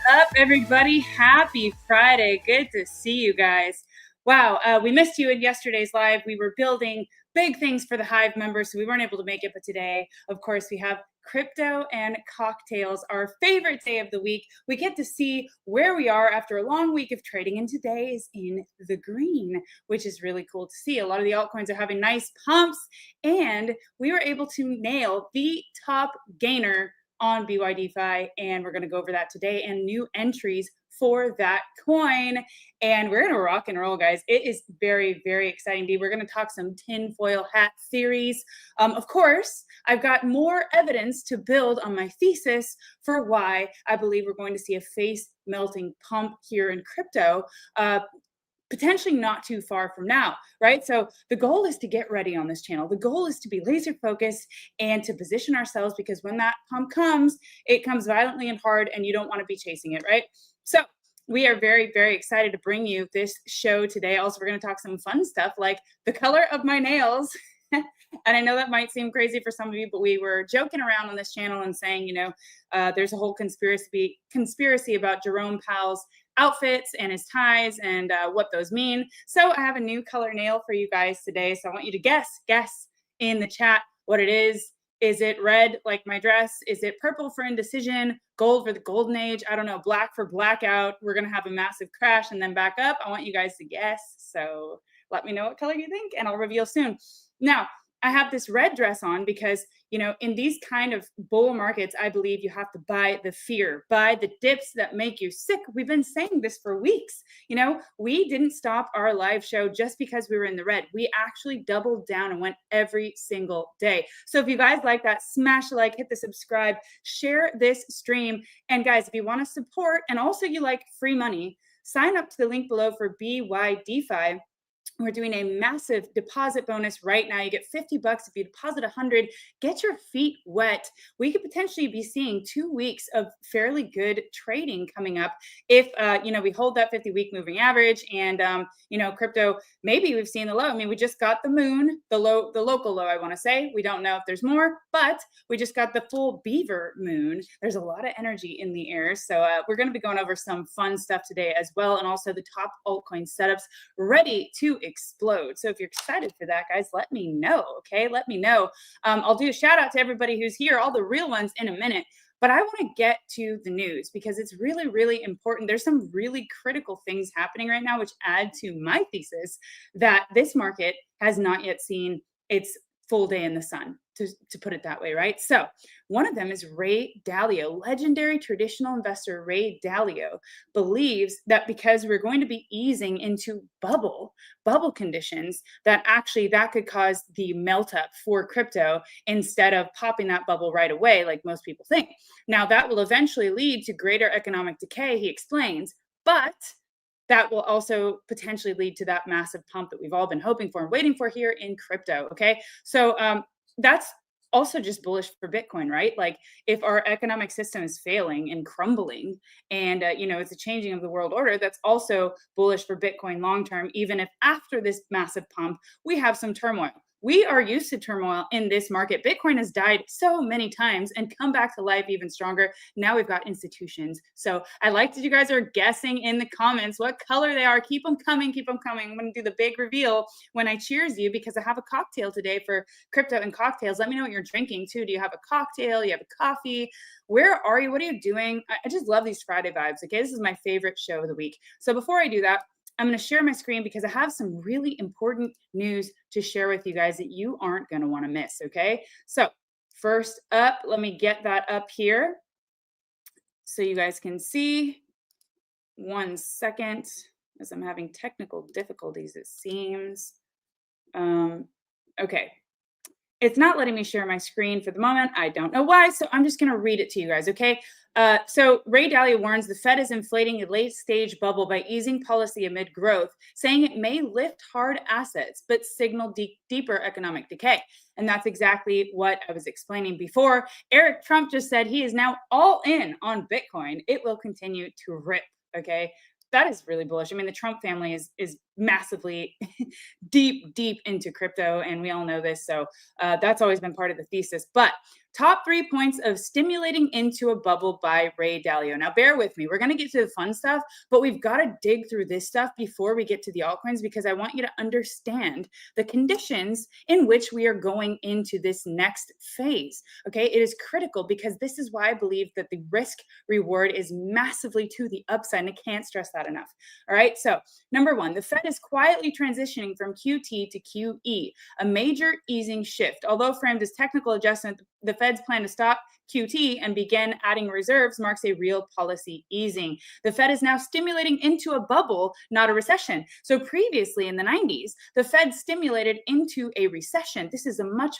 up, everybody? Happy Friday. Good to see you guys. Wow, we missed you in yesterday's live. We were building big things for the Hive members, so we weren't able to make it. But today, of course, we have crypto and cocktails, our favorite day of the week. We get to see where we are after a long week of trading, and today is in the green, which is really cool to see. A lot of the altcoins are having nice pumps, and we were able to nail the top gainer on BYDFi, and we're going to go over that today and new entries for that coin. And we're going to rock and roll, guys. It is very, very exciting. We're going to talk some tinfoil hat theories. Of course, I've got more evidence to build on my thesis for why I believe we're going to see a face melting pump here in crypto. Potentially not too far from now, right? So the goal is to get ready on this channel. The goal is to be laser focused and to position ourselves, because when that pump comes, it comes violently and hard, and you don't want to be chasing it, right? So we are very, very excited to bring you this show today. Also, we're going to talk some fun stuff like the color of my nails. And I know that might seem crazy for some of you, but we were joking around on this channel and saying, there's a whole conspiracy about Jerome Powell's outfits and his ties and what those mean. So I have a new color nail for you guys today. So I want you to guess in the chat what it is. Is it red like my dress? Is it purple for indecision? Gold for the golden age? I don't know. Black for blackout. We're going to have a massive crash and then back up. I want you guys to guess. So let me know what color you think, and I'll reveal soon. Now, I have this red dress on because, in these kind of bull markets, I believe you have to buy the fear, buy the dips that make you sick. We've been saying this for weeks. We didn't stop our live show just because we were in the red. We actually doubled down and went every single day. So if you guys like that, smash the like, hit the subscribe, share this stream. And guys, if you want to support and also you like free money, sign up to the link below for BYDFi. We're doing a massive deposit bonus right now. You get $50 if you deposit 100. Get your feet wet. We could potentially be seeing 2 weeks of fairly good trading coming up if we hold that 50-week moving average, and crypto, maybe we've seen the low. I mean, we just got the moon, the local low, I want to say. We don't know if there's more, but we just got the full beaver moon. There's a lot of energy in the air. So we're going to be going over some fun stuff today as well, and also the top altcoin setups ready to explode. So if you're excited for that, guys, let me know. Okay, let me know. I'll do a shout out to everybody who's here, all the real ones, in a minute. But I want to get to the news because it's really, really important. There's some really critical things happening right now, which add to my thesis that this market has not yet seen its full day in the sun, to put it that way, right? So one of them is Ray Dalio. Legendary traditional investor Ray Dalio believes that because we're going to be easing into bubble conditions, that actually that could cause the melt up for crypto instead of popping that bubble right away like most people think. Now, that will eventually lead to greater economic decay, he explains, but that will also potentially lead to that massive pump that we've all been hoping for and waiting for here in crypto. Okay, so that's also just bullish for Bitcoin, right? Like, if our economic system is failing and crumbling, and it's a changing of the world order, that's also bullish for Bitcoin long term, even if after this massive pump we have some turmoil. We are used to turmoil in this market. Bitcoin has died so many times and come back to life even stronger. Now we've got institutions. So I like that you guys are guessing in the comments what color they are. Keep them coming. Keep them coming. I'm going to do the big reveal when I cheers you, because I have a cocktail today for crypto and cocktails. Let me know what you're drinking too. Do you have a cocktail? You have a coffee? Where are you? What are you doing? I just love these Friday vibes. Okay, this is my favorite show of the week. So before I do that, I'm going to share my screen because I have some really important news to share with you guys that you aren't going to want to miss, okay? So first up, let me get that up here so you guys can see. 1 second, as I'm having technical difficulties, it seems. Okay. It's not letting me share my screen for the moment. I don't know why, so I'm just going to read it to you guys, okay? So Ray Dalio warns the Fed is inflating a late-stage bubble by easing policy amid growth, saying it may lift hard assets but signal deeper economic decay. And that's exactly what I was explaining before. Eric Trump just said he is now all in on Bitcoin. It will continue to rip, okay? That is really bullish. I mean, the Trump family is massively deep into crypto, and we all know this. So that's always been part of the thesis. But top 3 points of stimulating into a bubble by Ray Dalio. Now, bear with me. We're going to get to the fun stuff, but we've got to dig through this stuff before we get to the altcoins, because I want you to understand the conditions in which we are going into this next phase. Okay, it is critical because this is why I believe that the risk reward is massively to the upside, and I can't stress that enough. All right, so number one, the Fed is quietly transitioning from QT to QE, a major easing shift. Although framed as technical adjustment, the Fed's plan to stop QT and begin adding reserves marks a real policy easing. The Fed is now stimulating into a bubble, not a recession. So previously in the 90s, the Fed stimulated into a recession. This is a much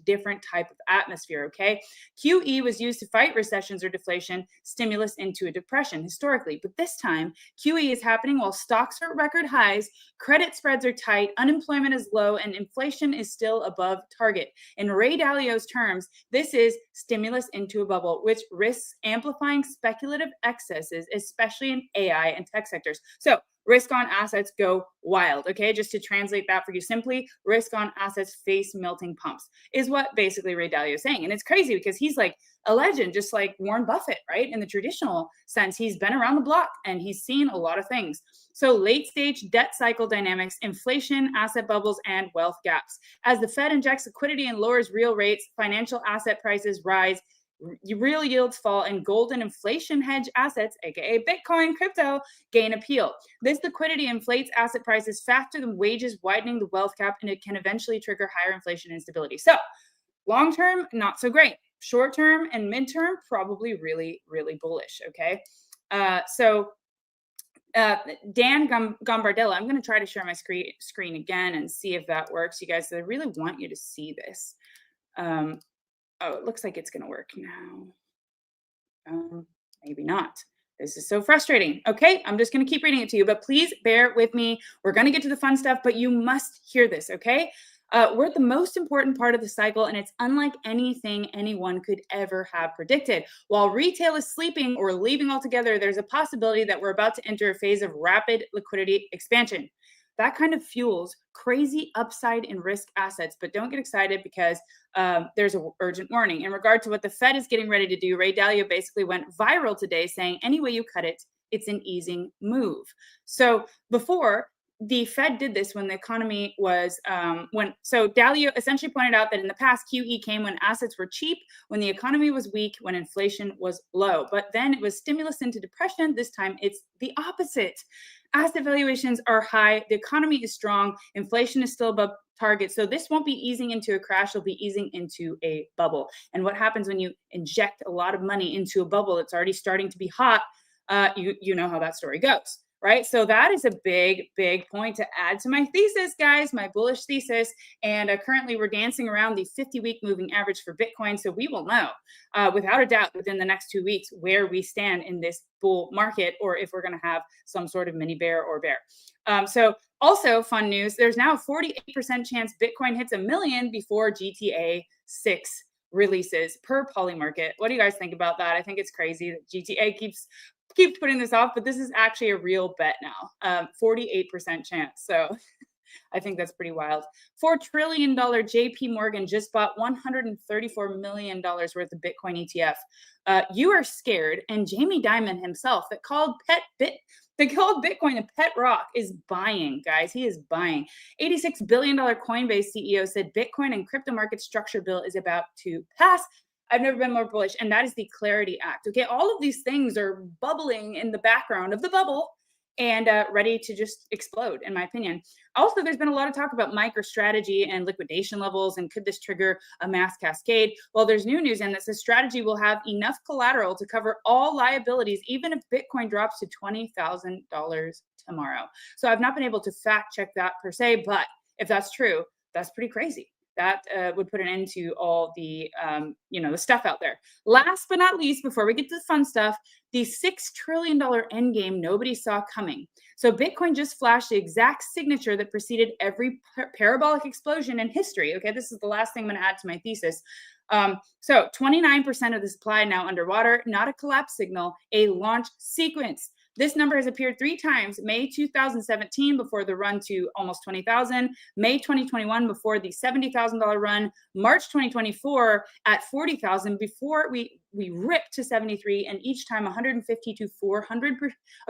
different type of atmosphere, okay? QE was used to fight recessions or deflation, stimulus into a depression historically. But this time, QE is happening while stocks are at record highs, credit spreads are tight, unemployment is low, and inflation is still above target. In Ray Dalio's terms, this is stimulus into a bubble, which risks amplifying speculative excesses, especially in AI and tech sectors. So risk on assets go wild, okay? Just to translate that for you simply, risk on assets face melting pumps is what basically Ray Dalio is saying. And it's crazy because he's like a legend, just like Warren Buffett, right? In the traditional sense, he's been around the block and he's seen a lot of things. So late stage debt cycle dynamics, inflation, asset bubbles, and wealth gaps. As the Fed injects liquidity and lowers real rates, financial asset prices rise, real yields fall, and gold and inflation hedge assets, aka Bitcoin, crypto, gain appeal. This liquidity inflates asset prices faster than wages, widening the wealth gap, and it can eventually trigger higher inflation and instability. So long term, not so great. Short term and midterm, probably really bullish, okay? Dan Gambardella, I'm going to try to share my screen again and see if that works, you guys. So I really want you to see this. Oh, it looks like it's going to work now. Maybe not. This is so frustrating. Okay, I'm just going to keep reading it to you, but please bear with me. We're going to get to the fun stuff, but you must hear this, okay? We're at the most important part of the cycle, and it's unlike anything anyone could ever have predicted. While retail is sleeping or leaving altogether, there's a possibility that we're about to enter a phase of rapid liquidity expansion. That kind of fuels crazy upside in risk assets, but don't get excited because there's an urgent warning. In regard to what the Fed is getting ready to do, Ray Dalio basically went viral today saying, any way you cut it, it's an easing move. So before, the Fed did this when the economy was, so Dalio essentially pointed out that in the past, QE came when assets were cheap, when the economy was weak, when inflation was low. But then it was stimulus into depression. This time it's the opposite. Asset valuations are high, the economy is strong, inflation is still above target. So this won't be easing into a crash, it'll be easing into a bubble. And what happens when you inject a lot of money into a bubble that's already starting to be hot, you know how that story goes. Right? So that is a big point to add to my thesis, guys, my bullish thesis. And currently we're dancing around the 50-week moving average for Bitcoin. So we will know without a doubt within the next 2 weeks where we stand in this bull market, or if we're going to have some sort of mini bear or bear. So also fun news, there's now a 48% chance Bitcoin hits 1 million before GTA 6 releases per Polymarket. What do you guys think about that? I think it's crazy that GTA keeps putting this off, but this is actually a real bet now. 48% chance. So I think that's pretty wild. $4 trillion JP Morgan just bought $134 million worth of Bitcoin ETF. You are scared, and Jamie Dimon himself that called Bitcoin a pet rock is buying, guys. He is buying. $86 billion Coinbase CEO said Bitcoin and crypto market structure bill is about to pass. I've never been more bullish, and that is the Clarity Act. Okay, all of these things are bubbling in the background of the bubble and ready to just explode, in my opinion. Also, there's been a lot of talk about MicroStrategy and liquidation levels, and could this trigger a mass cascade? Well, there's new news, and that says Strategy will have enough collateral to cover all liabilities, even if Bitcoin drops to $20,000 tomorrow. So I've not been able to fact check that per se, but if that's true, that's pretty crazy. That would put an end to all the, the stuff out there. Last but not least, before we get to the fun stuff, the $6 trillion endgame nobody saw coming. So Bitcoin just flashed the exact signature that preceded every parabolic explosion in history. Okay, this is the last thing I'm going to add to my thesis. So 29% of the supply now underwater, not a collapse signal, a launch sequence. This number has appeared 3 times: May 2017 before the run to almost 20,000, May 2021 before the $70,000 run, March 2024 at 40,000 before we ripped to 73, and each time 150 to 400.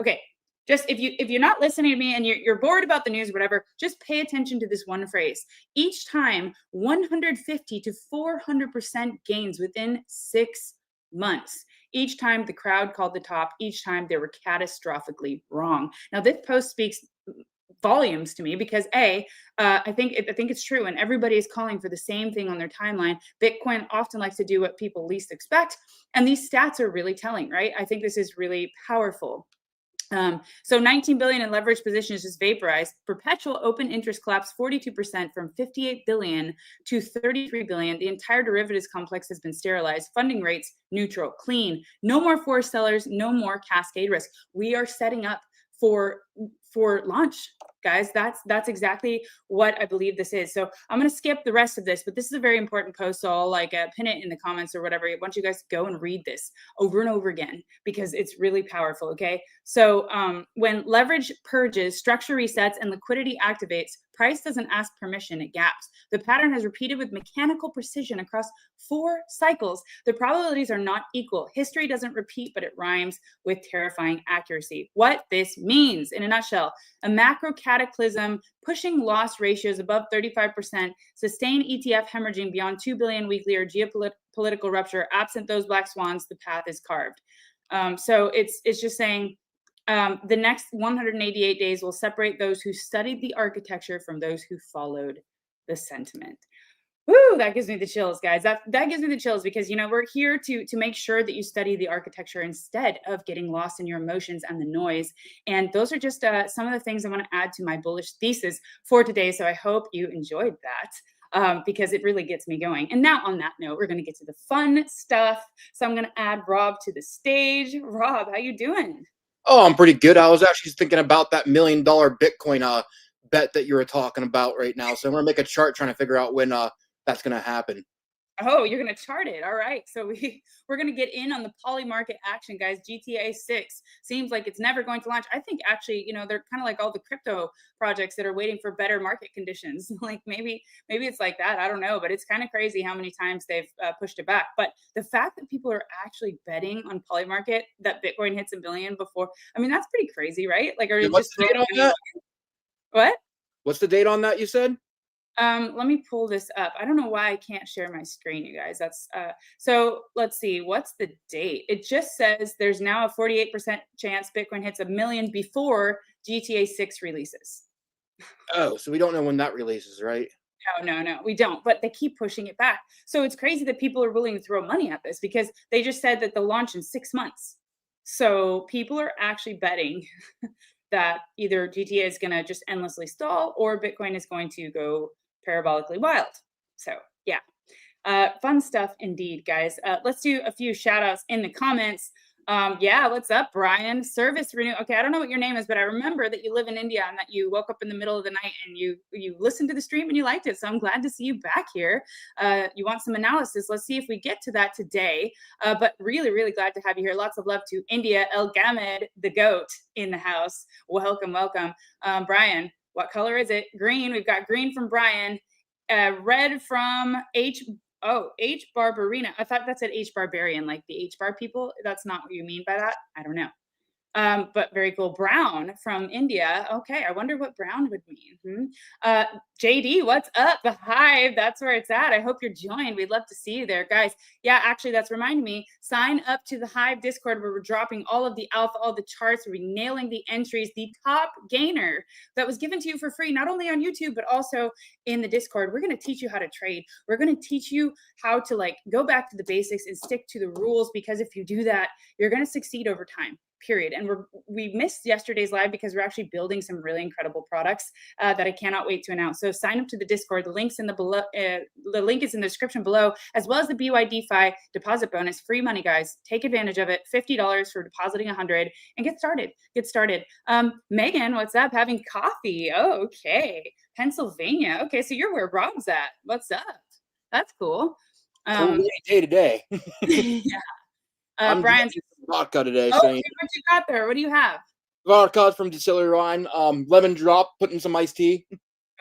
Okay, just if you're not listening to me and you're bored about the news or whatever, just pay attention to this one phrase. Each time 150 to 400% gains within 6 months. Each time the crowd called the top, each time they were catastrophically wrong. Now this post speaks volumes to me because I think it's true, and everybody is calling for the same thing on their timeline. Bitcoin often likes to do what people least expect, and these stats are really telling, right? I think this is really powerful. So 19 billion in leverage positions just vaporized. Perpetual open interest collapsed 42% from 58 billion to 33 billion. The entire derivatives complex has been sterilized. Funding rates neutral, clean. No more forced sellers. No more cascade risk. We are setting up for launch, guys. That's exactly what I believe this is. So I'm going to skip the rest of this, but this is a very important post. So I'll pin it in the comments or whatever. I want you guys to go and read this over and over again because it's really powerful. Okay. So when leverage purges, structure resets, and liquidity activates, price doesn't ask permission, it gaps. The pattern has repeated with mechanical precision across 4 cycles. The probabilities are not equal. History doesn't repeat, but it rhymes with terrifying accuracy. What this means in a nutshell: a macro cataclysm pushing loss ratios above 35%, sustained ETF hemorrhaging beyond 2 billion weekly, or geopolitical rupture. Absent those black swans, the path is carved. So it's just saying, the next 188 days will separate those who studied the architecture from those who followed the sentiment. Woo, that gives me the chills, guys. That gives me the chills because, we're here to make sure that you study the architecture instead of getting lost in your emotions and the noise. And those are just some of the things I want to add to my bullish thesis for today. So I hope you enjoyed that. Because it really gets me going. And now on that note, we're going to get to the fun stuff. So I'm going to add Rob to the stage. Rob, how you doing? Oh, I'm pretty good. I was actually thinking about that $1 million Bitcoin bet that you were talking about right now. So I'm going to make a chart trying to figure out when that's going to happen. Oh, you're going to chart it. All right. So we're going to get in on the poly market action, guys. GTA 6 seems like it's never going to launch. I think actually, they're kind of like all the crypto projects that are waiting for better market conditions. Like maybe it's like that. I don't know, but it's kind of crazy how many times they've pushed it back. But the fact that people are actually betting on poly market that Bitcoin hits $1 billion before, I mean, that's pretty crazy, right? Like, are you What's just the date on that? What? What's the date on that, you said? Let me pull this up. I don't know why I can't share my screen, you guys. That's so let's see. What's the date? It just says there's now a 48% chance Bitcoin hits $1 million before GTA 6 releases. Oh, so we don't know when that releases, right? No, we don't. But they keep pushing it back. So it's crazy that people are willing to throw money at this because they just said that they'll launch in 6 months. So people are actually betting that either GTA is going to just endlessly stall or Bitcoin is going to go parabolically wild. So yeah, fun stuff indeed, guys. Let's do a few shout outs in the comments. Yeah, what's up, Brian? Service renew. Okay, I don't know what your name is, but I remember that you live in India and that you woke up in the middle of the night and you listened to the stream and you liked it. So I'm glad to see you back here. You want some analysis? Let's see if we get to that today. But really, really glad to have you here. Lots of love to India. El Gamed, the goat, in the house. Welcome. Brian, what color is it? Green. We've got green from Brian. Red from H Barbarina. I thought that said H Barbarian, like the H bar people. That's not what you mean by that. I don't know. But very cool. Brown from India. Okay, I wonder what brown would mean. JD, what's up? The Hive, that's where it's at. I hope you're joined. We'd love to see you there, guys. Yeah, actually, that's reminding me. Sign up to the Hive Discord where we're dropping all of the alpha, all the charts. We're nailing the entries. The top gainer that was given to you for free, not only on YouTube, but also in the Discord. We're going to teach you how to trade. We're going to teach you how to go back to the basics and stick to the rules, because if you do that, you're going to succeed over time. Period. And we missed yesterday's live because we're actually building some really incredible products that I cannot wait to announce. So sign up to the Discord. The link's in the link is in the description below, as well as the BYDFi deposit bonus. Free money, guys. Take advantage of it. $50 for depositing 100 and get started. Megan, what's up? Having coffee. Oh, okay. Pennsylvania. Okay, so you're where Rob's at. What's up? That's cool. Cool day today. Yeah. I'm Brian's vodka today. Oh, So okay, what you got there? What do you have? Vodka from Distillery Wine. Lemon drop, put in some iced tea.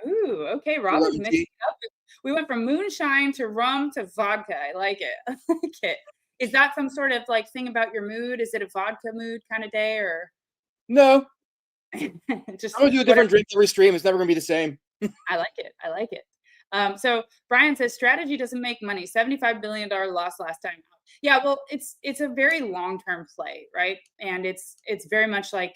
Ooh, okay. Rob is Lemon mixing tea. up. We went from moonshine to rum to vodka. I like it. I like it. Is that some sort of like thing about your mood? Is it a vodka mood kind of day or No, just I'm gonna do a whatever? different drink every stream. It's never gonna be the same. I like it. I like it. So Brian says strategy doesn't make money. $75 billion loss last time. Yeah, well, it's a very long term play, right? And it's very much like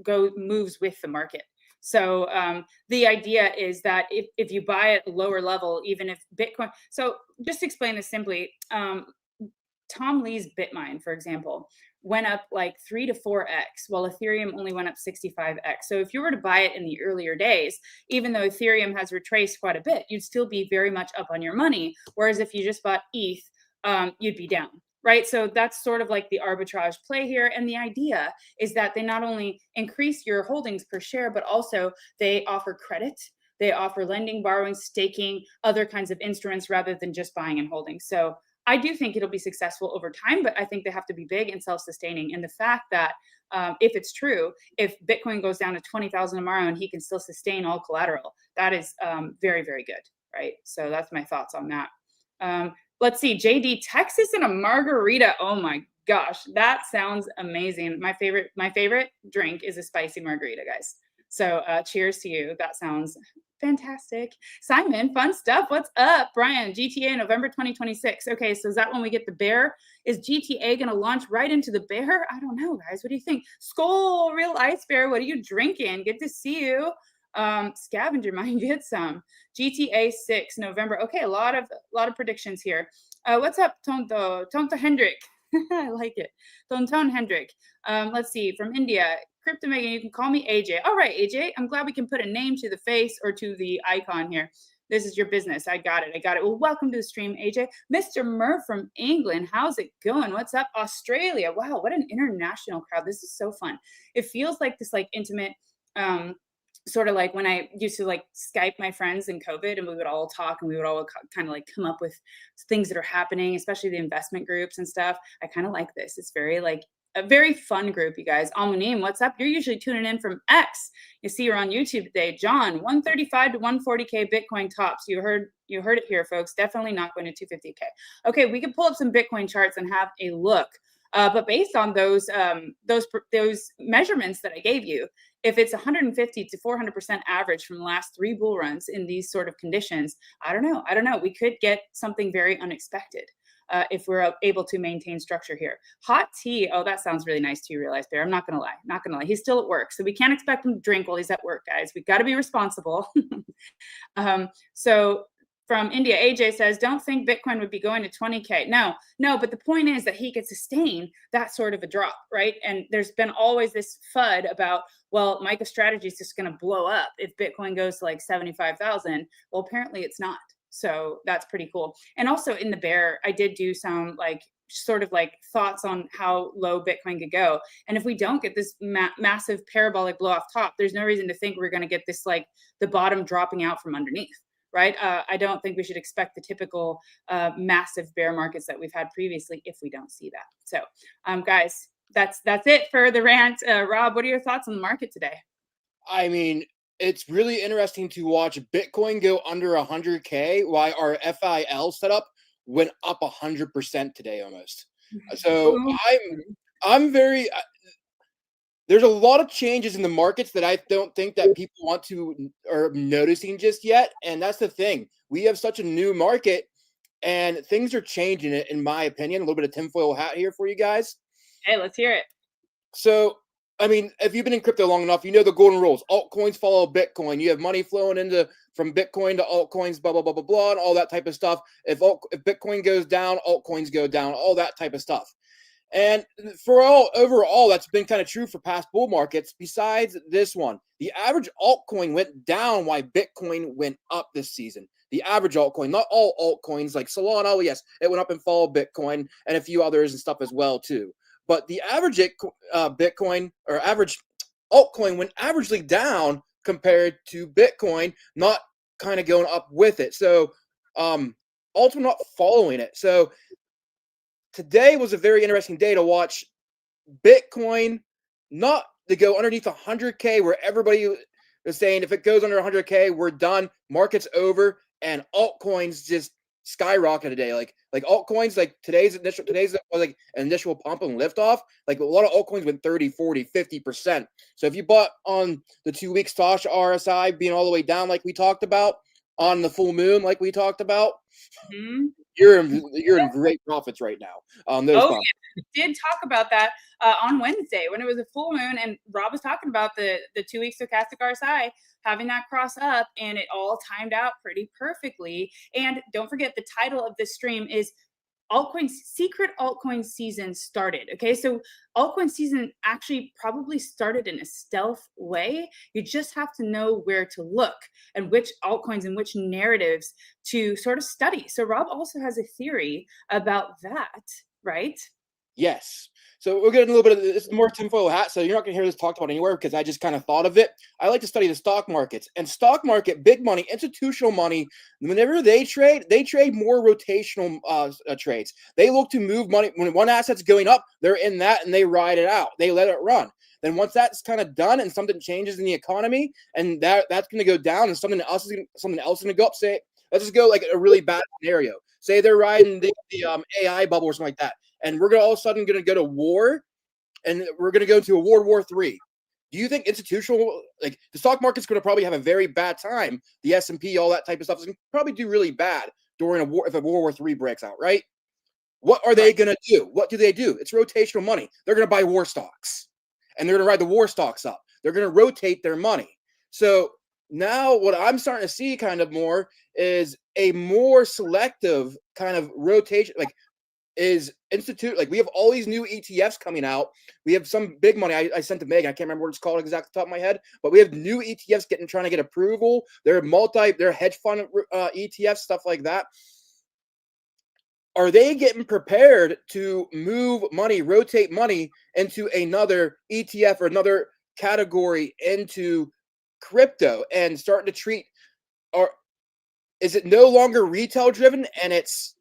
go moves with the market. So the idea is that if you buy at a lower level, even if Bitcoin, so just to explain this simply, Tom Lee's Bitmine, for example, went up like 3 to 4x, while Ethereum only went up 65x. So if you were to buy it in the earlier days, even though Ethereum has retraced quite a bit, you'd still be very much up on your money. Whereas if you just bought ETH, you'd be down. Right. So that's sort of like the arbitrage play here. And the idea is that they not only increase your holdings per share, but also they offer credit. They offer lending, borrowing, staking, other kinds of instruments rather than just buying and holding. So I do think it'll be successful over time, but I think they have to be big and self-sustaining. And the fact that if it's true, if Bitcoin goes down to 20,000 tomorrow and he can still sustain all collateral, that is very, very good, right? So that's my thoughts on that. Let's see, JD, Texas and a margarita. Oh my gosh, that sounds amazing. My favorite drink is a spicy margarita, guys. So cheers to you. That sounds fantastic. Simon, fun stuff. What's up? Brian, GTA November 2026. Okay, so is that when we get the bear? Is GTA going to launch right into the bear? I don't know, guys. What do you think? Skull, real ice bear. What are you drinking? Good to see you. Scavenger mine, get some. GTA 6 November. Okay, a lot of predictions here. What's up, Tonto Hendrik? I like it. Tonton Hendrik. Let's see, from India. Crypto Megan, you can call me AJ. All right, AJ. I'm glad we can put a name to the face or to the icon here. This is your business. I got it. Well, welcome to the stream, AJ. Mr. Murr from England. How's it going? What's up? Australia. Wow, what an international crowd. This is so fun. It feels like this like intimate sort of like when I used to like Skype my friends in COVID and we would all talk and we would all kind of like come up with things that are happening, especially the investment groups and stuff. I kind of like this. It's very like a very fun group, you guys. Almunim, what's up? You're usually tuning in from X. You see you're on YouTube today. John, 135 to 140K Bitcoin tops. You heard it here, folks. Definitely not going to 250K. Okay, we can pull up some Bitcoin charts and have a look. But based on those measurements that I gave you, if it's 150 to 400% average from the last 3 bull runs in these sort of conditions, I don't know. We could get something very unexpected if we're able to maintain structure here. Hot tea. Oh, that sounds really nice to you, Realize Bear. I'm not going to lie. He's still at work. So we can't expect him to drink while he's at work, guys. We've got to be responsible. So from India, AJ says, don't think Bitcoin would be going to 20K. No, but the point is that he could sustain that sort of a drop, right? And there's been always this FUD about, well, MicroStrategy is just going to blow up if Bitcoin goes to like 75,000. Well, apparently it's not. So that's pretty cool. And also in the bear, I did do some like sort of like thoughts on how low Bitcoin could go. And if we don't get this massive parabolic blow off top, there's no reason to think we're going to get this like the bottom dropping out from underneath. Right. I don't think we should expect the typical massive bear markets that we've had previously if we don't see that. So, guys, that's it for the rant. Rob, what are your thoughts on the market today? I mean, it's really interesting to watch Bitcoin go under 100K while our FIL setup went up 100% today almost. So I'm very there's a lot of changes in the markets that I don't think that people want to are noticing just yet. And that's the thing. We have such a new market and things are changing it, in my opinion. A little bit of tinfoil hat here for you guys. Hey, let's hear it. So, I mean, if you've been in crypto long enough, you know the golden rules. Altcoins follow Bitcoin. You have money flowing into from Bitcoin to altcoins, blah, blah, blah, blah, blah, and all that type of stuff. If Bitcoin goes down, altcoins go down, all that type of stuff. And overall, that's been kind of true for past bull markets. Besides this one, the average altcoin went down while Bitcoin went up this season. The average altcoin, not all altcoins like Solana. Oh, yes, it went up and followed Bitcoin and a few others and stuff as well, too. But the average Bitcoin or average altcoin went averagely down compared to Bitcoin, not kind of going up with it. So, alts were not following it. So, today was a very interesting day to watch Bitcoin not to go underneath 100K, where everybody is saying if it goes under 100K, we're done. Market's over, and altcoins just skyrocket today. Like altcoins, like today's like an initial pump and liftoff. Like a lot of altcoins went 30, 40, 50%. So if you bought on the 2 week Stosh RSI being all the way down, like we talked about, on the full moon, like we talked about, Mhm. you're in great profits right now on those Oh, pumps. yeah. We did talk about that on Wednesday when it was a full moon, and Rob was talking about the 2 week stochastic RSI having that cross up, and it all timed out pretty perfectly. And don't forget, the title of this stream is altcoin secret altcoin season started. Okay, so altcoin season actually probably started in a stealth way. You just have to know where to look and which altcoins and which narratives to sort of study. So Rob also has a theory about that, right? Yes. So we're getting a little bit of this more tinfoil hat. So you're not going to hear this talked about anywhere because I just kind of thought of it. I like to study the stock markets, and stock market, big money, institutional money. Whenever they trade more rotational trades. They look to move money when one asset's going up. They're in that and they ride it out. They let it run. Then once that's kind of done and something changes in the economy and that's going to go down and something else is going to go up. Say, let's just go like a really bad scenario. Say they're riding the AI bubble or something like that, and we're all of a sudden going to go to war, and we're going to go to a World War III. Do you think institutional, like the stock market's going to probably have a very bad time? The S&P, all that type of stuff is going to probably do really bad during a war if a World War III breaks out, right? What are they going to do? What do they do? It's rotational money. They're going to buy war stocks, and they're going to ride the war stocks up. They're going to rotate their money. So now what I'm starting to see kind of more is a more selective kind of rotation, like is institute. Like we have all these new ETFs coming out. We have some big money. I sent to Megan. I can't remember what it's called exactly off the top of my head, but we have new ETFs trying to get approval. They're hedge fund ETFs, stuff like that. Are they getting prepared to move money, rotate money into another ETF or another category into crypto and starting to treat, or is it no longer retail driven and it's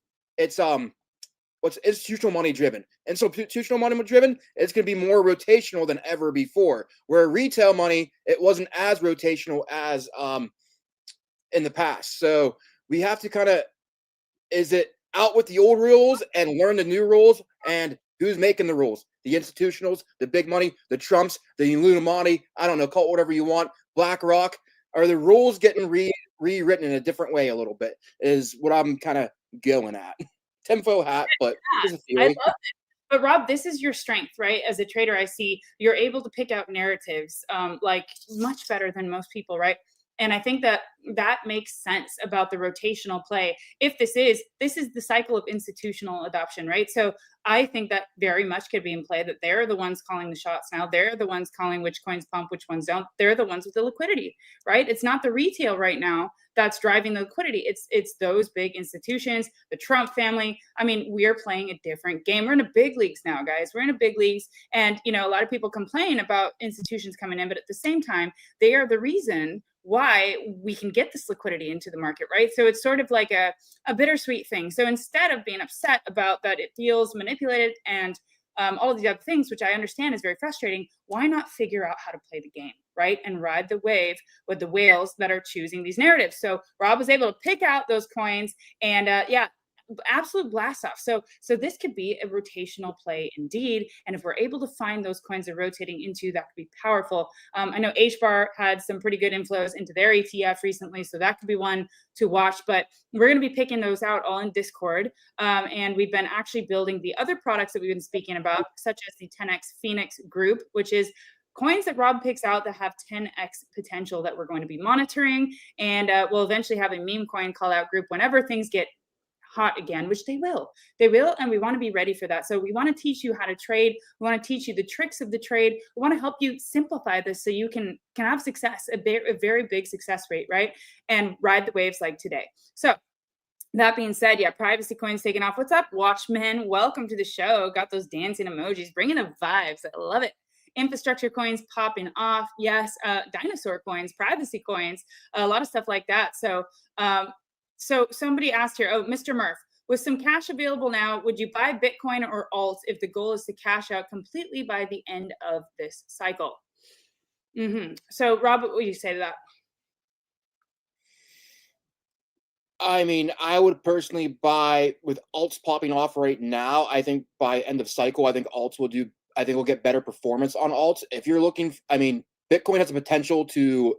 what's institutional money driven? And so institutional money driven, it's going to be more rotational than ever before. Where retail money, it wasn't as rotational as in the past. So we have to kind of, is it out with the old rules and learn the new rules? And who's making the rules? The institutionals, the big money, the Trumps, the Illuminati, I don't know, call it whatever you want, BlackRock. Are the rules getting rewritten in a different way a little bit is what I'm kind of going at. Tinfoil hat, but it's a I theory. love it. But Rob, this is your strength, right? As a trader, I see you're able to pick out narratives like much better than most people, right? And I think that that makes sense about the rotational play. If this is the cycle of institutional adoption, right? So I think that very much could be in play, that they're the ones calling the shots now. They're the ones calling which coins pump, which ones don't. They're the ones with the liquidity, right? It's not the retail right now that's driving the liquidity. It's those big institutions, the Trump family. I mean, we're playing a different game. We're in the big leagues now, guys. We're in the big leagues. And, you know, a lot of people complain about institutions coming in, but at the same time, they are the reason why we can get this liquidity into the market, right? So it's sort of like a bittersweet thing. So instead of being upset about that it feels manipulated and all of these other things, which I understand is very frustrating, why not figure out how to play the game, right? And ride the wave with the whales that are choosing these narratives. So Rob was able to pick out those coins and yeah, absolute blast off. So this could be a rotational play indeed. And if we're able to find those coins are rotating into, that could be powerful. I know HBAR had some pretty good inflows into their ETF recently, so that could be one to watch. But we're going to be picking those out all in Discord. And we've been actually building the other products that we've been speaking about, such as the 10x Phoenix group, which is coins that Rob picks out that have 10x potential that we're going to be monitoring. And we'll eventually have a meme coin call out group whenever things get hot again, which they will. And we want to be ready for that. So we want to teach you how to trade. We want to teach you the tricks of the trade. We want to help you simplify this so you can have success, a very big success rate, right? And ride the waves like today. So that being said, yeah, privacy coins taking off. What's up, Watchmen? Welcome to the show. Got those dancing emojis, bringing the vibes. I love it. Infrastructure coins popping off. Yes, dinosaur coins, privacy coins, a lot of stuff like that. So somebody asked here, oh, Mr. Murph, with some cash available now, would you buy Bitcoin or alts if the goal is to cash out completely by the end of this cycle? So, Rob, what would you say to that? I mean, I would personally buy with alts popping off right now. I think by end of cycle, I think alts will do. I think we'll get better performance on alts. If you're looking, I mean, Bitcoin has the potential to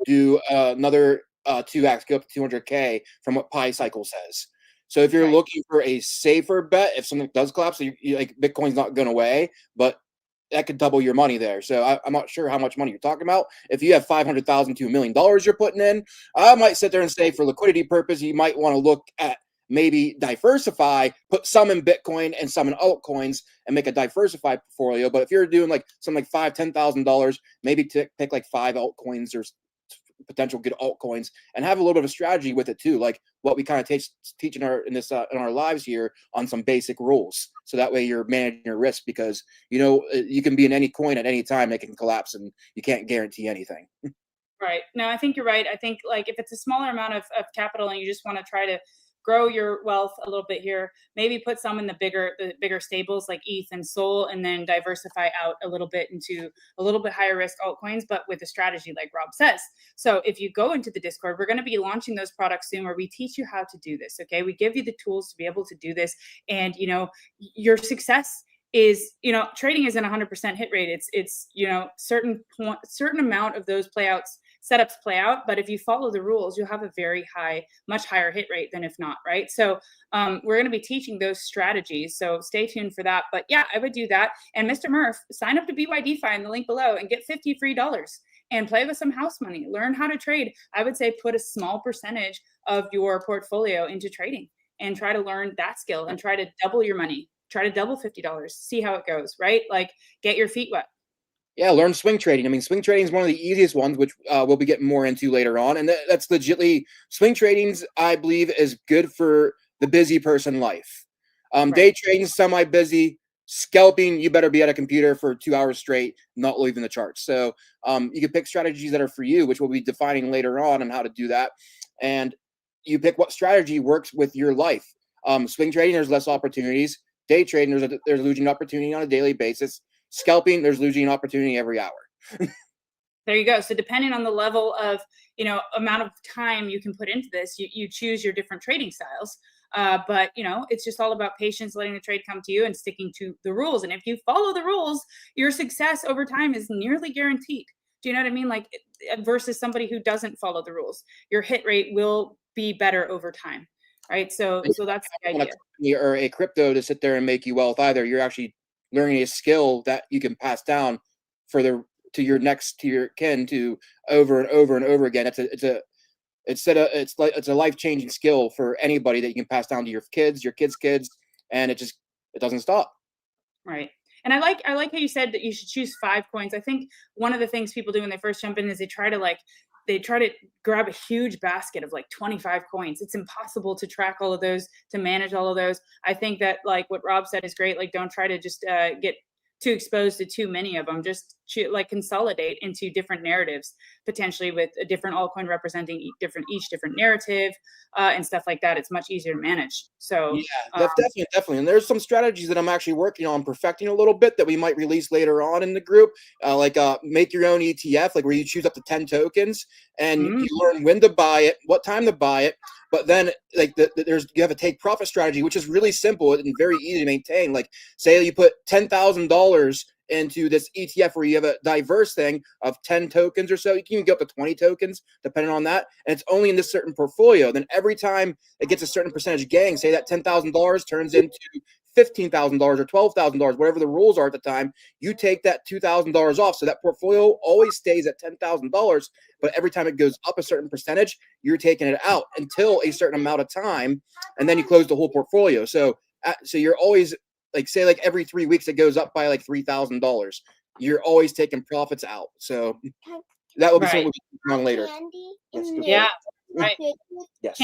do another 2x, go up to 200K from what Pi Cycle says. So if you're Right. looking for a safer bet, if something does collapse, so you like Bitcoin's not going away, but that could double your money there. So I'm not sure how much money you're talking about. If you have 500,000 to $1 million you're putting in, I might sit there and say for liquidity purpose, you might want to look at maybe diversify, put some in Bitcoin and some in altcoins and make a diversified portfolio. But if you're doing like something like $5,000, $10,000, maybe pick like 5 altcoins or potential good altcoins and have a little bit of a strategy with it too, like what we kind of teach in our lives here on some basic rules. So that way you're managing your risk because you can be in any coin at any time, it can collapse and you can't guarantee anything. Right. No, I think you're right. I think like if it's a smaller amount of capital and you just want to try to grow your wealth a little bit here, maybe put some in the bigger stables like ETH and Sol, and then diversify out a little bit into a little bit higher risk altcoins, but with a strategy like Rob says. So if you go into the Discord, we're going to be launching those products soon where we teach you how to do this. Okay. We give you the tools to be able to do this. And your success is, trading isn't 100% hit rate. It's certain amount of those setups play out, but if you follow the rules, you'll have a much higher hit rate than if not, right? So we're going to be teaching those strategies, so stay tuned for that. But yeah, I would do that. And Mr. Murph, sign up to BYDFi in the link below and get $50 free and play with some house money. Learn how to trade. I would say put a small percentage of your portfolio into trading and try to learn that skill and try to double your money. Try to double $50, see how it goes, right? Like get your feet wet. Yeah, learn swing trading. I mean, swing trading is one of the easiest ones, which we'll be getting more into later on. And that's legitly swing trading's, I believe, is good for the busy person life. Right. Day trading, semi-busy. Scalping, you better be at a computer for 2 hours straight, not leaving the charts. So you can pick strategies that are for you, which we'll be defining later on how to do that. And you pick what strategy works with your life. Swing trading, there's less opportunities. Day trading, there's losing opportunity on a daily basis. Scalping, there's losing opportunity every hour. There you go. So depending on the level of, amount of time you can put into this, you choose your different trading styles. But it's just all about patience, letting the trade come to you and sticking to the rules. And if you follow the rules, your success over time is nearly guaranteed. Do you know what I mean? Like versus somebody who doesn't follow the rules, your hit rate will be better over time. Right. So that's the idea. Or a crypto to sit there and make you wealth either. You're actually learning a skill that you can pass down to your kin to over and over and over again. It's a life-changing skill for anybody that you can pass down to your kids' kids, and it doesn't stop. Right. And I like how you said that you should choose 5 coins. I think one of the things people do when they first jump in is they try to grab a huge basket of like 25 coins. It's impossible to track all of those, to manage all of those. I think that like what Rob said is great. Like don't try to just get too exposed to too many of them. Just like consolidate into different narratives, potentially with a different altcoin representing each different narrative and stuff like that. It's much easier to manage. So yeah, definitely. And there's some strategies that I'm actually working on perfecting a little bit that we might release later on in the group, like make your own ETF, like where you choose up to 10 tokens and you learn when to buy it, what time to buy it. But then like you have a take profit strategy, which is really simple and very easy to maintain. Like say you put $10,000 into this ETF where you have a diverse thing of 10 tokens or so. You can get up to 20 tokens depending on that. And it's only in this certain portfolio. Then every time it gets a certain percentage gain, say that $10,000 turns into $15,000 or $12,000, whatever the rules are at the time, you take that $2,000 off. So that portfolio always stays at $10,000, but every time it goes up a certain percentage, you're taking it out until a certain amount of time, and then you close the whole portfolio. So you're always like say like every 3 weeks it goes up by like $3,000. You're always taking profits out. So that will be something we'll be on later. Yeah. Right. Yes.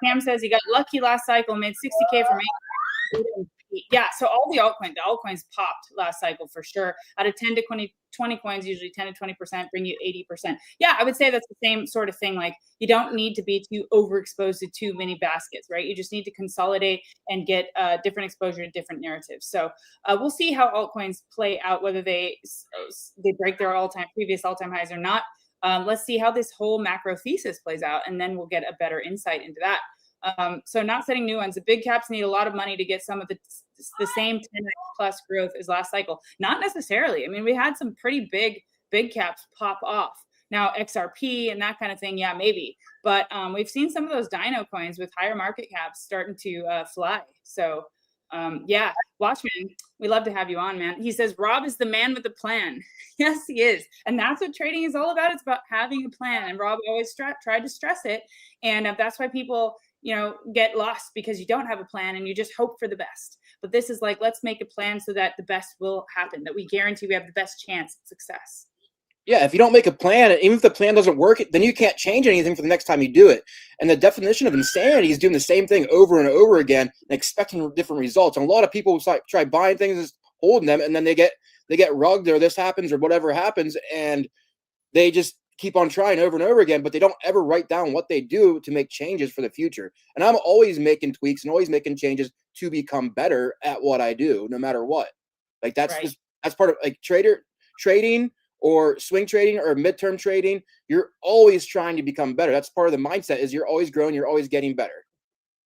Cam says he got lucky last cycle, made 60K from 8. Yeah, so all the altcoins popped last cycle for sure. Out of 10 to 20 coins, usually 10 to 20% bring you 80%. Yeah, I would say that's the same sort of thing. Like, you don't need to be too overexposed to too many baskets, right? You just need to consolidate and get different exposure to different narratives. So we'll see how altcoins play out, whether they break their previous all-time highs or not. Let's see how this whole macro thesis plays out, and then we'll get a better insight into that. So not setting new ones. The big caps need a lot of money to get some of the same 10x plus growth as last cycle. Not necessarily. I mean, we had some pretty big caps pop off. Now XRP and that kind of thing, yeah, maybe. But we've seen some of those dino coins with higher market caps starting to fly. So yeah, Watchman, we love to have you on, man. He says Rob is the man with the plan. Yes, he is. And that's what trading is all about. It's about having a plan. And Rob always tried to stress it. And that's why people, get lost, because you don't have a plan and you just hope for the best. But this is like, let's make a plan so that the best will happen, that we guarantee we have the best chance at success. Yeah, if you don't make a plan, even if the plan doesn't work, then you can't change anything for the next time you do it. And the definition of insanity is doing the same thing over and over again and expecting different results. And a lot of people try buying things and holding them, and then they get rugged, or this happens, or whatever happens, and they just keep on trying over and over again, but they don't ever write down what they do to make changes for the future. And I'm always making tweaks and always making changes to become better at what I do, no matter what. Like that's Right. that's part of like trading or swing trading or midterm trading. You're always trying to become better. That's part of the mindset, is you're always growing, you're always getting better.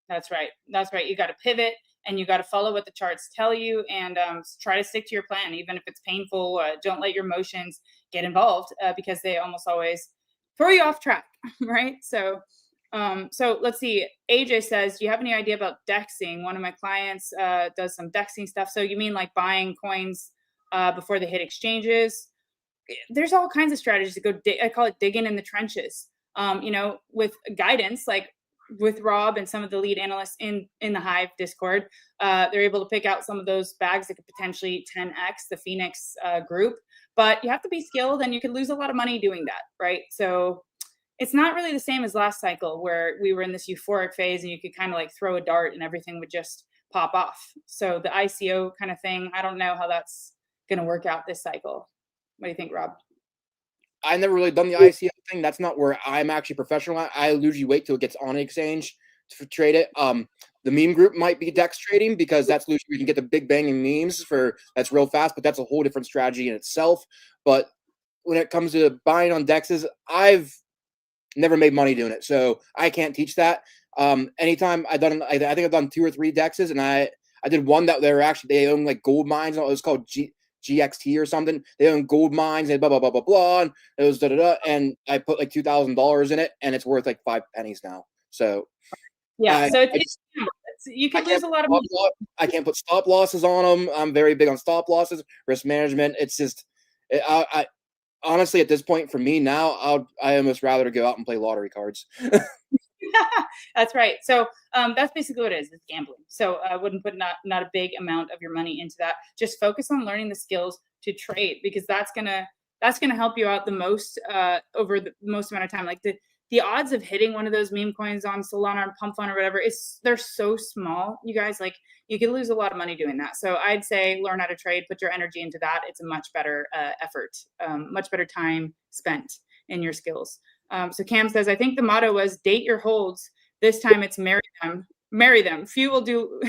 That's right. That's right. You got to pivot, and you got to follow what the charts tell you, and try to stick to your plan, even if it's painful. Don't let your emotions get involved, because they almost always throw you off track, right? So let's see. AJ says, do you have any idea about dexing? One of my clients does some dexing stuff. So you mean like buying coins before they hit exchanges? There's all kinds of strategies to go. I call it digging in the trenches. With guidance, like with Rob and some of the lead analysts in the Hive Discord, they're able to pick out some of those bags that could potentially 10x the Phoenix group. But you have to be skilled, and you could lose a lot of money doing that, right? So it's not really the same as last cycle, where we were in this euphoric phase and you could kind of like throw a dart and everything would just pop off. So the ICO kind of thing, I don't know how that's going to work out this cycle. What do you think, Rob? I never really done the ICO thing. That's not where I'm actually professional at. I usually wait till it gets on an exchange to trade it. The meme group might be DEX trading, because that's usually you can get the big banging memes that's real fast, but that's a whole different strategy in itself. But when it comes to buying on DEXs, I've never made money doing it, so I can't teach that. Anytime I think I've done 2 or 3 DEXs, and I did one that they own like gold mines. It was called GXT or something. They own gold mines and blah blah blah blah blah. And it was and I put like $2,000 in it, and it's worth like 5 pennies now. So yeah, you can lose a lot of money. I can't put stop losses on them. I'm very big on stop losses, risk management. It's just, I honestly, at this point for me now, I almost rather go out and play lottery cards. That's right. So that's basically what it is. It's gambling. So I wouldn't put not a big amount of your money into that. Just focus on learning the skills to trade, because that's gonna help you out the most over the most amount of time. Like the odds of hitting one of those meme coins on Solana or Pump Fund or whatever, they're so small, you guys. Like, you can lose a lot of money doing that. So I'd say learn how to trade, put your energy into that. It's a much better effort, much better time spent in your skills. So Cam says, I think the motto was date your holds. This time it's marry them. Marry them. Few will do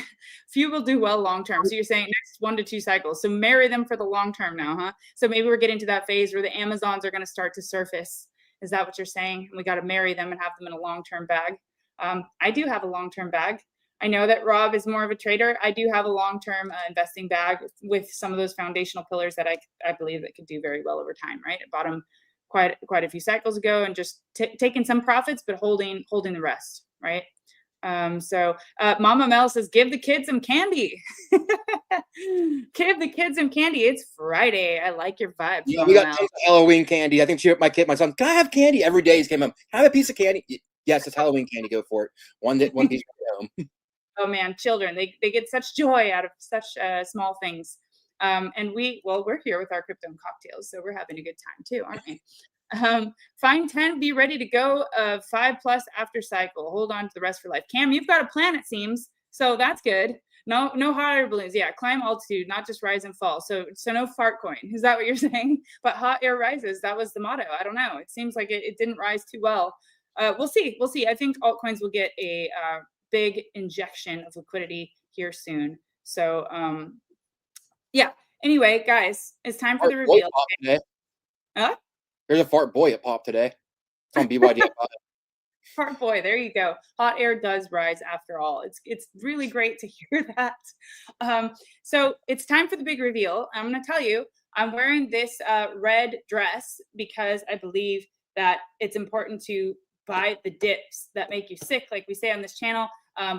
well long term. So you're saying next 1 to 2 cycles. So marry them for the long term now, huh? So maybe we're getting to that phase where the Amazons are going to start to surface. Is that what you're saying? We got to marry them and have them in a long-term bag. I do have a long-term bag. I know that Rob is more of a trader. I do have a long-term investing bag with some of those foundational pillars that I believe that could do very well over time, right? I bought them quite a few cycles ago, and just taking some profits, but holding the rest, right? So Mama Mel says, give the kids some candy. Give the kids some candy. It's Friday. I like your vibes. Yeah, we got tons of Halloween candy. I think my son, can I have candy? Every day he's came home, have a piece of candy. Yes, it's Halloween candy. Go for it. One piece at home. Oh man, children, they get such joy out of such small things. And we're here with our crypto and cocktails, so we're having a good time too, aren't we? Find 10, be ready to go. 5+ after cycle. Hold on to the rest for life. Cam, you've got a plan, it seems. So that's good. No hot air balloons. Yeah, climb altitude, not just rise and fall. So no fart coin. Is that what you're saying? But hot air rises. That was the motto. I don't know. It seems like it didn't rise too well. We'll see. We'll see. I think altcoins will get a big injection of liquidity here soon. So yeah. Anyway, guys, it's time for Fart the boy reveal. pop today. Huh? There's a fart boy at pop today. It's on BYDFi. Fart boy, there you go. Hot air does rise after all. It's really great to hear that. So it's time for the big reveal. I'm going to tell you, I'm wearing this red dress because I believe that it's important to buy the dips that make you sick, like we say on this channel.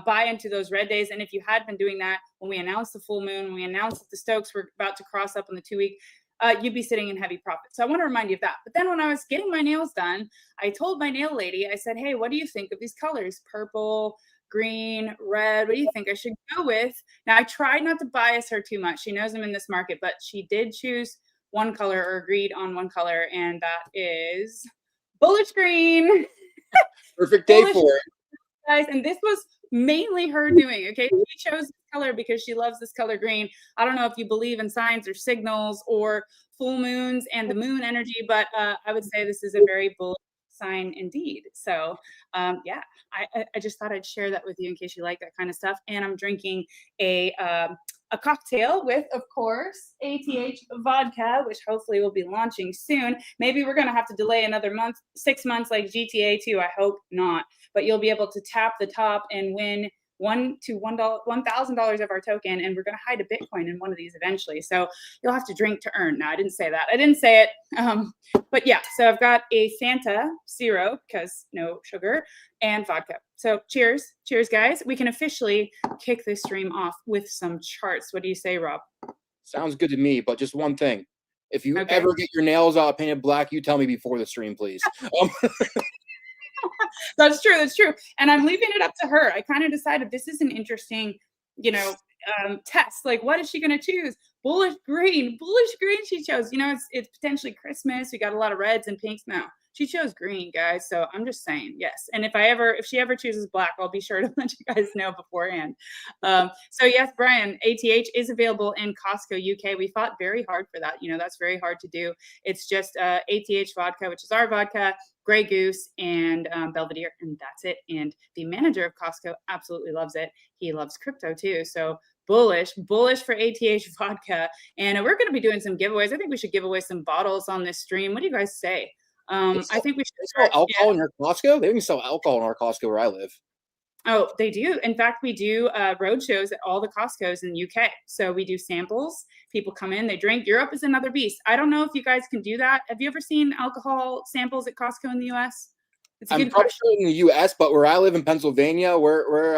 Buy into those red days. And if you had been doing that when we announced the full moon, when we announced that the Stokes were about to cross up on the 2-week, you'd be sitting in heavy profit. So I want to remind you of that. But then when I was getting my nails done, I told my nail lady, I said, hey, what do you think of these colors? Purple, green, red. What do you think I should go with? Now, I tried not to bias her too much. She knows I'm in this market, but she did choose one color or agreed on one color, and that is bullish green. Perfect day Bullish, for it. guys, and this was mainly her doing. Okay, she chose this color because she loves this color green. I don't know if you believe in signs or signals or full moons and the moon energy, but I would say this is a very bullish sign indeed. So yeah, I just thought I'd share that with you in case you like that kind of stuff. And I'm drinking a cocktail with, of course, ATH vodka, which hopefully will be launching soon. Maybe we're going to have to delay another month, 6 months like GTA 2. I hope not. But you'll be able to tap the top and win $1,000 of our token, and we're going to hide a Bitcoin in one of these eventually. So you'll have to drink to earn. No, I didn't say that. I didn't say it. But yeah, so I've got a Fanta Zero because no sugar and vodka. So cheers, guys. We can officially kick this stream off with some charts. What do you say, Rob? Sounds good to me, but just one thing. If you ever get your nails painted black, you tell me before the stream, please. That's true. That's true. And I'm leaving it up to her. I kind of decided this is an interesting, test. Like, what is she going to choose? Bullish green she chose. It's potentially Christmas. We got a lot of reds and pinks now. She chose green, guys. So I'm just saying, yes. And if she ever chooses black, I'll be sure to let you guys know beforehand. So yes, Brian, ATH is available in Costco UK. We fought very hard for that. That's very hard to do. It's just ATH vodka, which is our vodka, Grey Goose, and Belvedere, and that's it. And the manager of Costco absolutely loves it. He loves crypto too. So bullish for ATH vodka. And we're going to be doing some giveaways. I think we should give away some bottles on this stream. What do you guys say? I think we should sell alcohol in your Costco. They can sell alcohol in our Costco where I live. Oh, they do. In fact, we do road shows at all the Costcos in the UK. So we do samples. People come in, they drink. Europe is another beast. I don't know if you guys can do that. Have you ever seen alcohol samples at Costco in the US? It's a good question. In the US, but where I live in Pennsylvania, where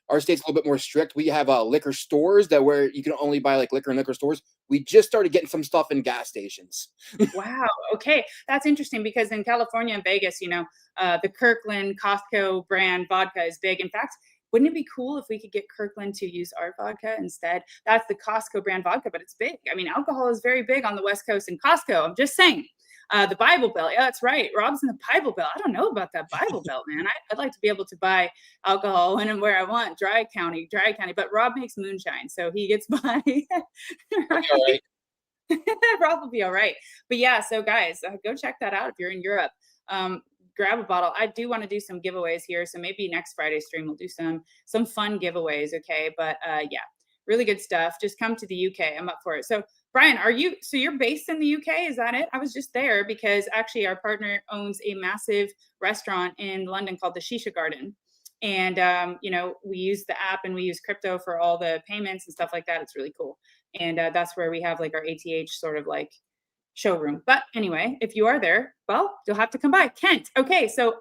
our state's a little bit more strict, we have liquor stores where you can only buy like liquor in liquor stores. We just started getting some stuff in gas stations. Wow. Okay. That's interesting because in California and Vegas, the Kirkland Costco brand vodka is big. In fact, wouldn't it be cool if we could get Kirkland to use our vodka instead? That's the Costco brand vodka, but it's big. I mean, alcohol is very big on the West Coast in Costco. I'm just saying. The Bible Belt. Yeah, that's right. Rob's in the Bible Belt. I don't know about that Bible Belt, man. I'd like to be able to buy alcohol when and where I want. Dry county. But Rob makes moonshine, so he gets by. Right? Rob will be all right. But yeah, so guys, go check that out if you're in Europe. Grab a bottle. I do want to do some giveaways here, so maybe next Friday stream we'll do some fun giveaways. Okay, but yeah, really good stuff. Just come to the UK. I'm up for it. So Brian, you're based in the UK? Is that it? I was just there because actually our partner owns a massive restaurant in London called the Shisha Garden. And, we use the app and we use crypto for all the payments and stuff like that. It's really cool. And that's where we have like our ATH sort of like showroom. But anyway, if you are there, well, you'll have to come by. Kent. Okay. So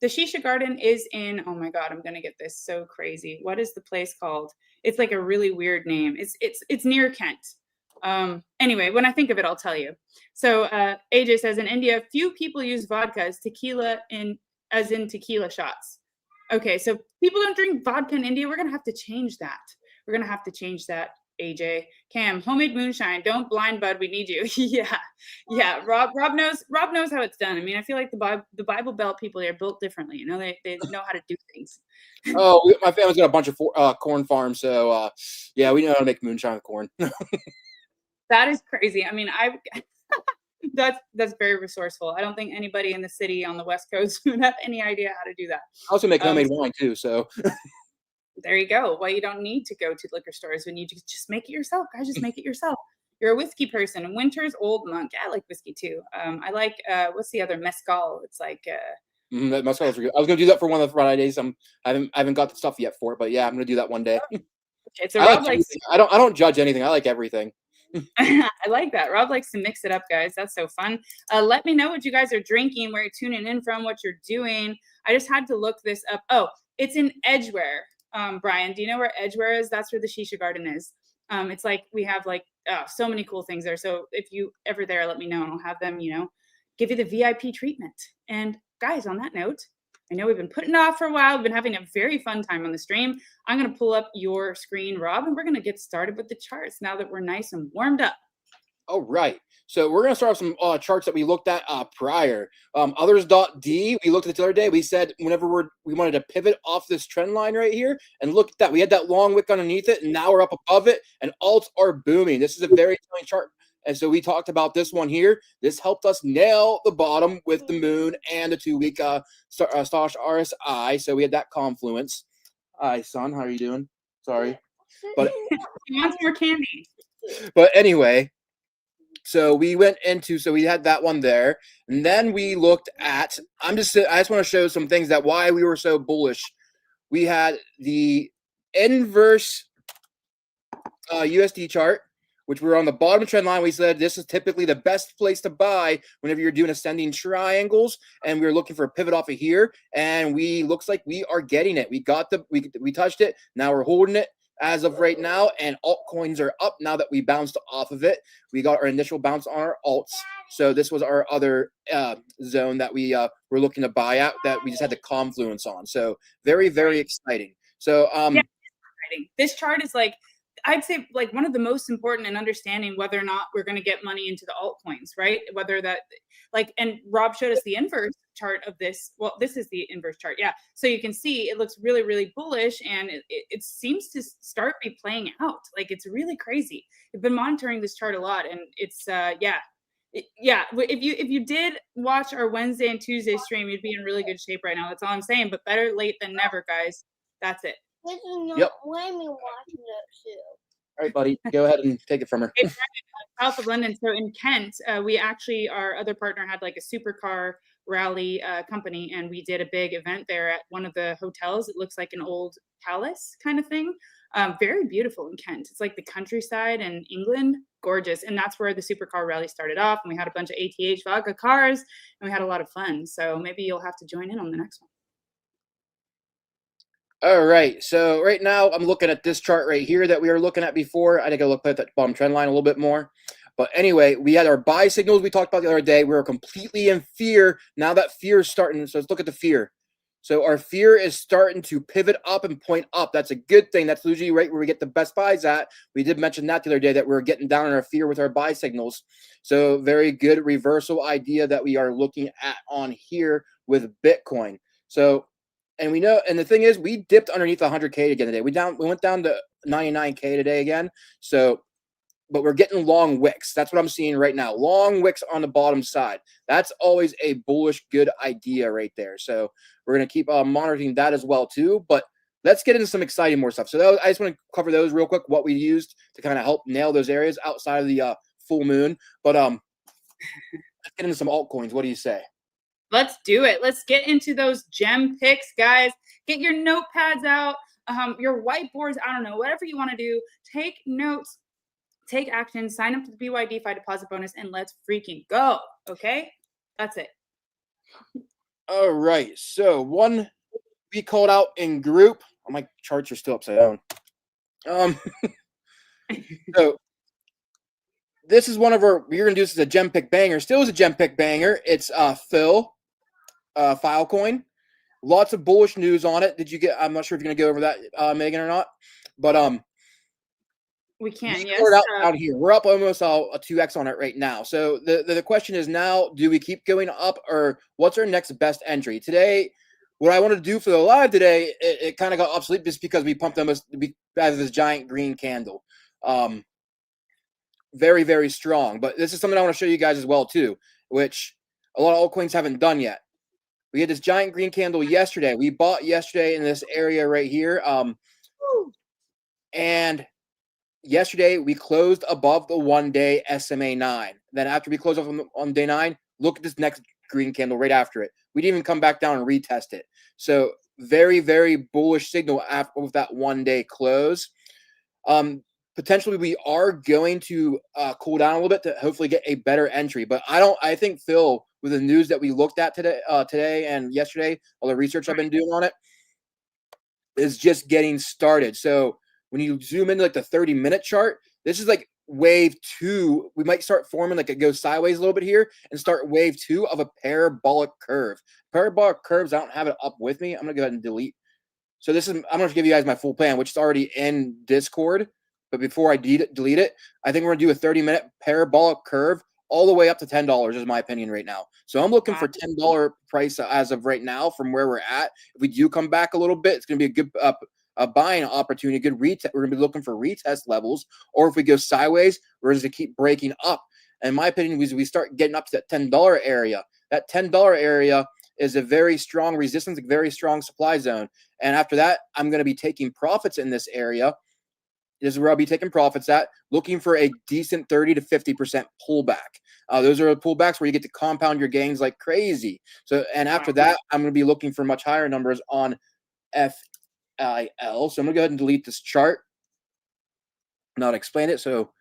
the Shisha Garden is in, oh my God, I'm going to get this so crazy. What is the place called? It's like a really weird name. It's near Kent. Anyway, when I think of it, I'll tell you. So AJ says in India, few people use vodka as tequila as in tequila shots. Okay, so people don't drink vodka in India. We're gonna have to change that. AJ. Cam, homemade moonshine. Don't blind bud. We need you. Yeah. Rob knows how it's done. I mean, I feel like the Bible Belt people are built differently. You know, they know how to do things. Oh, my family's got a bunch of corn farms, so yeah, we know how to make moonshine with corn. That is crazy. I mean, that's very resourceful. I don't think anybody in the city on the West Coast would have any idea how to do that. I also make homemade wine too, so there you go. Well, you don't need to go to liquor stores when you just make it yourself. Guys, just make it yourself. You're a whiskey person. Winter's Old Monk. I like whiskey too. I like what's the other mezcal? It's like that mezcal is good. I was gonna do that for one of the Fridays. I haven't got the stuff yet for it, but yeah, I'm gonna do that one day. Okay, so Rob likes. I don't judge anything. I like everything. I like that. Rob likes to mix it up, guys. That's so fun. Let me know what you guys are drinking, where you're tuning in from, what you're doing. I just had to look this up. Oh, it's in Edgeware. Brian, do you know where Edgeware is? That's where the Shisha Garden is. It's like we have like so many cool things there. So if you ever there, let me know and I'll have them, give you the VIP treatment. And guys, on that note, I know we've been putting it off for a while. We've been having a very fun time on the stream. I'm going to pull up your screen, Rob, and we're going to get started with the charts now that we're nice and warmed up. All right. So we're going to start with some charts that we looked at prior. Others.d, we looked at it the other day. We said whenever we wanted to pivot off this trend line right here, and look at that. We had that long wick underneath it, and now we're up above it, and alts are booming. This is a very telling chart. And so we talked about this one here. This helped us nail the bottom with the moon and the 2-week Stosh RSI. So we had that confluence. Hi, son. How are you doing? Sorry. But he wants more candy. But anyway, so we went into, so we had that one there. And then we looked at, I just want to show some things that why we were so bullish. We had the inverse USD chart, which we were on the bottom trend line. We said this is typically the best place to buy whenever you're doing ascending triangles, and we were looking for a pivot off of here, and looks like we are getting it. We got we touched it. Now we're holding it as of right now, and altcoins are up now that we bounced off of it. We got our initial bounce on our alts, so this was our other zone that we were looking to buy out that we just had the confluence on. So very, very exciting. So yeah, exciting. This chart is like, I'd say like one of the most important in understanding whether or not we're going to get money into the altcoins, right? Whether that and Rob showed us the inverse chart of this. Well, this is the inverse chart. Yeah. So you can see it looks really, really bullish, and it seems to start be playing out. Like it's really crazy. I've been monitoring this chart a lot, and it's if you did watch our Wednesday and Tuesday stream, you'd be in really good shape right now. That's all I'm saying, but better late than never, guys. That's it. This is not let me watch it too. All right, buddy, go ahead and take it from her. It's south of London. So in Kent, we actually, our other partner had like a supercar rally company, and we did a big event there at one of the hotels. It looks like an old palace kind of thing. Very beautiful in Kent. It's like the countryside in England, gorgeous. And that's where the supercar rally started off. And we had a bunch of ATH vodka cars, and we had a lot of fun. So maybe you'll have to join in on the next one. All right, so right now I'm looking at this chart right here that we were looking at before. I think I'll look at that bottom trend line a little bit more. But anyway, we had our buy signals we talked about the other day. We were completely in fear. Now that fear is starting, so let's look at the fear. So our fear is starting to pivot up and point up. That's a good thing. That's usually right where we get the best buys at. We did mention that the other day that we were getting down on our fear with our buy signals. So very good reversal idea that we are looking at on here with Bitcoin. So, and we know, and the thing is, we dipped underneath 100K again today. We went down to 99K today again. So, but we're getting long wicks. That's what I'm seeing right now. Long wicks on the bottom side. That's always a bullish, good idea right there. So we're going to keep monitoring that as well too. But let's get into some exciting more stuff. So I just want to cover those real quick, what we used to kind of help nail those areas outside of the full moon. But let's get into some altcoins. What do you say? Let's do it. Let's get into those gem picks, guys. Get your notepads out, your whiteboards. I don't know, whatever you want to do. Take notes, take action, sign up to the BYDFi deposit bonus, and let's freaking go. Okay? That's it. All right. So one we called out in group. Oh, my charts are still upside down. So this is one of our, we're going to do this as a gem pick banger. Still is a gem pick banger. It's Phil. Filecoin, lots of bullish news on it. I'm not sure if you're going to go over that, Megan, or not, but We can, We yes. started out here. We're up almost a 2x on it right now. So the question is now, do we keep going up, or what's our next best entry? Today, what I wanted to do for the live today, it kind of got obsolete just because we pumped almost as this giant green candle. Very, very strong. But this is something I want to show you guys as well too, which a lot of altcoins haven't done yet. We had this giant green candle yesterday. We bought yesterday in this area right here. And yesterday we closed above the 1-day SMA 9. Then after we closed off on day 9, look at this next green candle right after it. We didn't even come back down and retest it. So very, very bullish signal after with that 1-day close. Potentially we are going to cool down a little bit to hopefully get a better entry. But I think Phil, with the news that we looked at today and yesterday, all the research I've been doing on it, is just getting started. So when you zoom into like the 30-minute chart, this is like wave 2. We might start forming like it goes sideways a little bit here and start wave 2 of a parabolic curve. Parabolic curves, I don't have it up with me. I'm gonna go ahead and delete. So this is, I'm gonna give you guys my full plan, which is already in Discord. But before I delete it, I think we're gonna do a 30-minute parabolic curve all the way up to $10 is my opinion right now. So I'm looking for $10 price as of right now from where we're at. If we do come back a little bit, it's gonna be a good a buying opportunity, a good retest. We're gonna be looking for retest levels, or if we go sideways, we're just gonna keep breaking up. And my opinion is we start getting up to that $10 area. That $10 area is a very strong resistance, a very strong supply zone. And after that, I'm gonna be taking profits in this area. This is where I'll be taking profits at, looking for a decent 30 to 50% pullback. Those are pullbacks where you get to compound your gains like crazy. So, and after that, I'm going to be looking for much higher numbers on FIL. So I'm going to go ahead and delete this chart, not explain it. So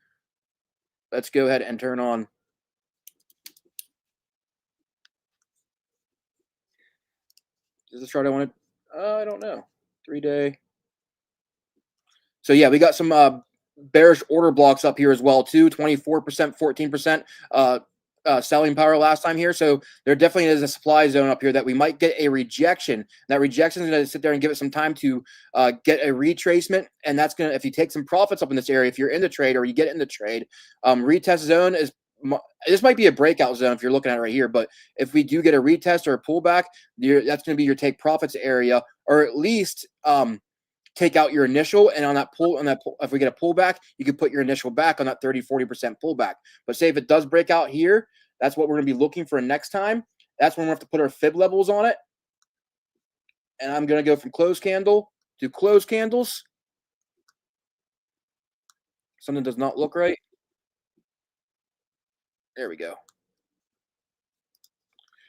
let's go ahead and turn on. Is this chart I wanted? I don't know. 3-day. So yeah, we got some bearish order blocks up here as well too. 24%, 14% selling power last time here. So there definitely is a supply zone up here that we might get a rejection. That rejection is going to sit there and give it some time to get a retracement. And that's going to, if you take some profits up in this area, if you're in the trade or you get in the trade, retest zone is, this might be a breakout zone if you're looking at it right here. But if we do get a retest or a pullback, that's going to be your take profits area, or at least take out your initial, and on that if we get a pullback, you can put your initial back on that 30-40% pullback. But say if it does break out here, that's what we're going to be looking for next time. That's when we have to put our fib levels on it. And I'm going to go from close candle to close candles. Something does not look right. There we go.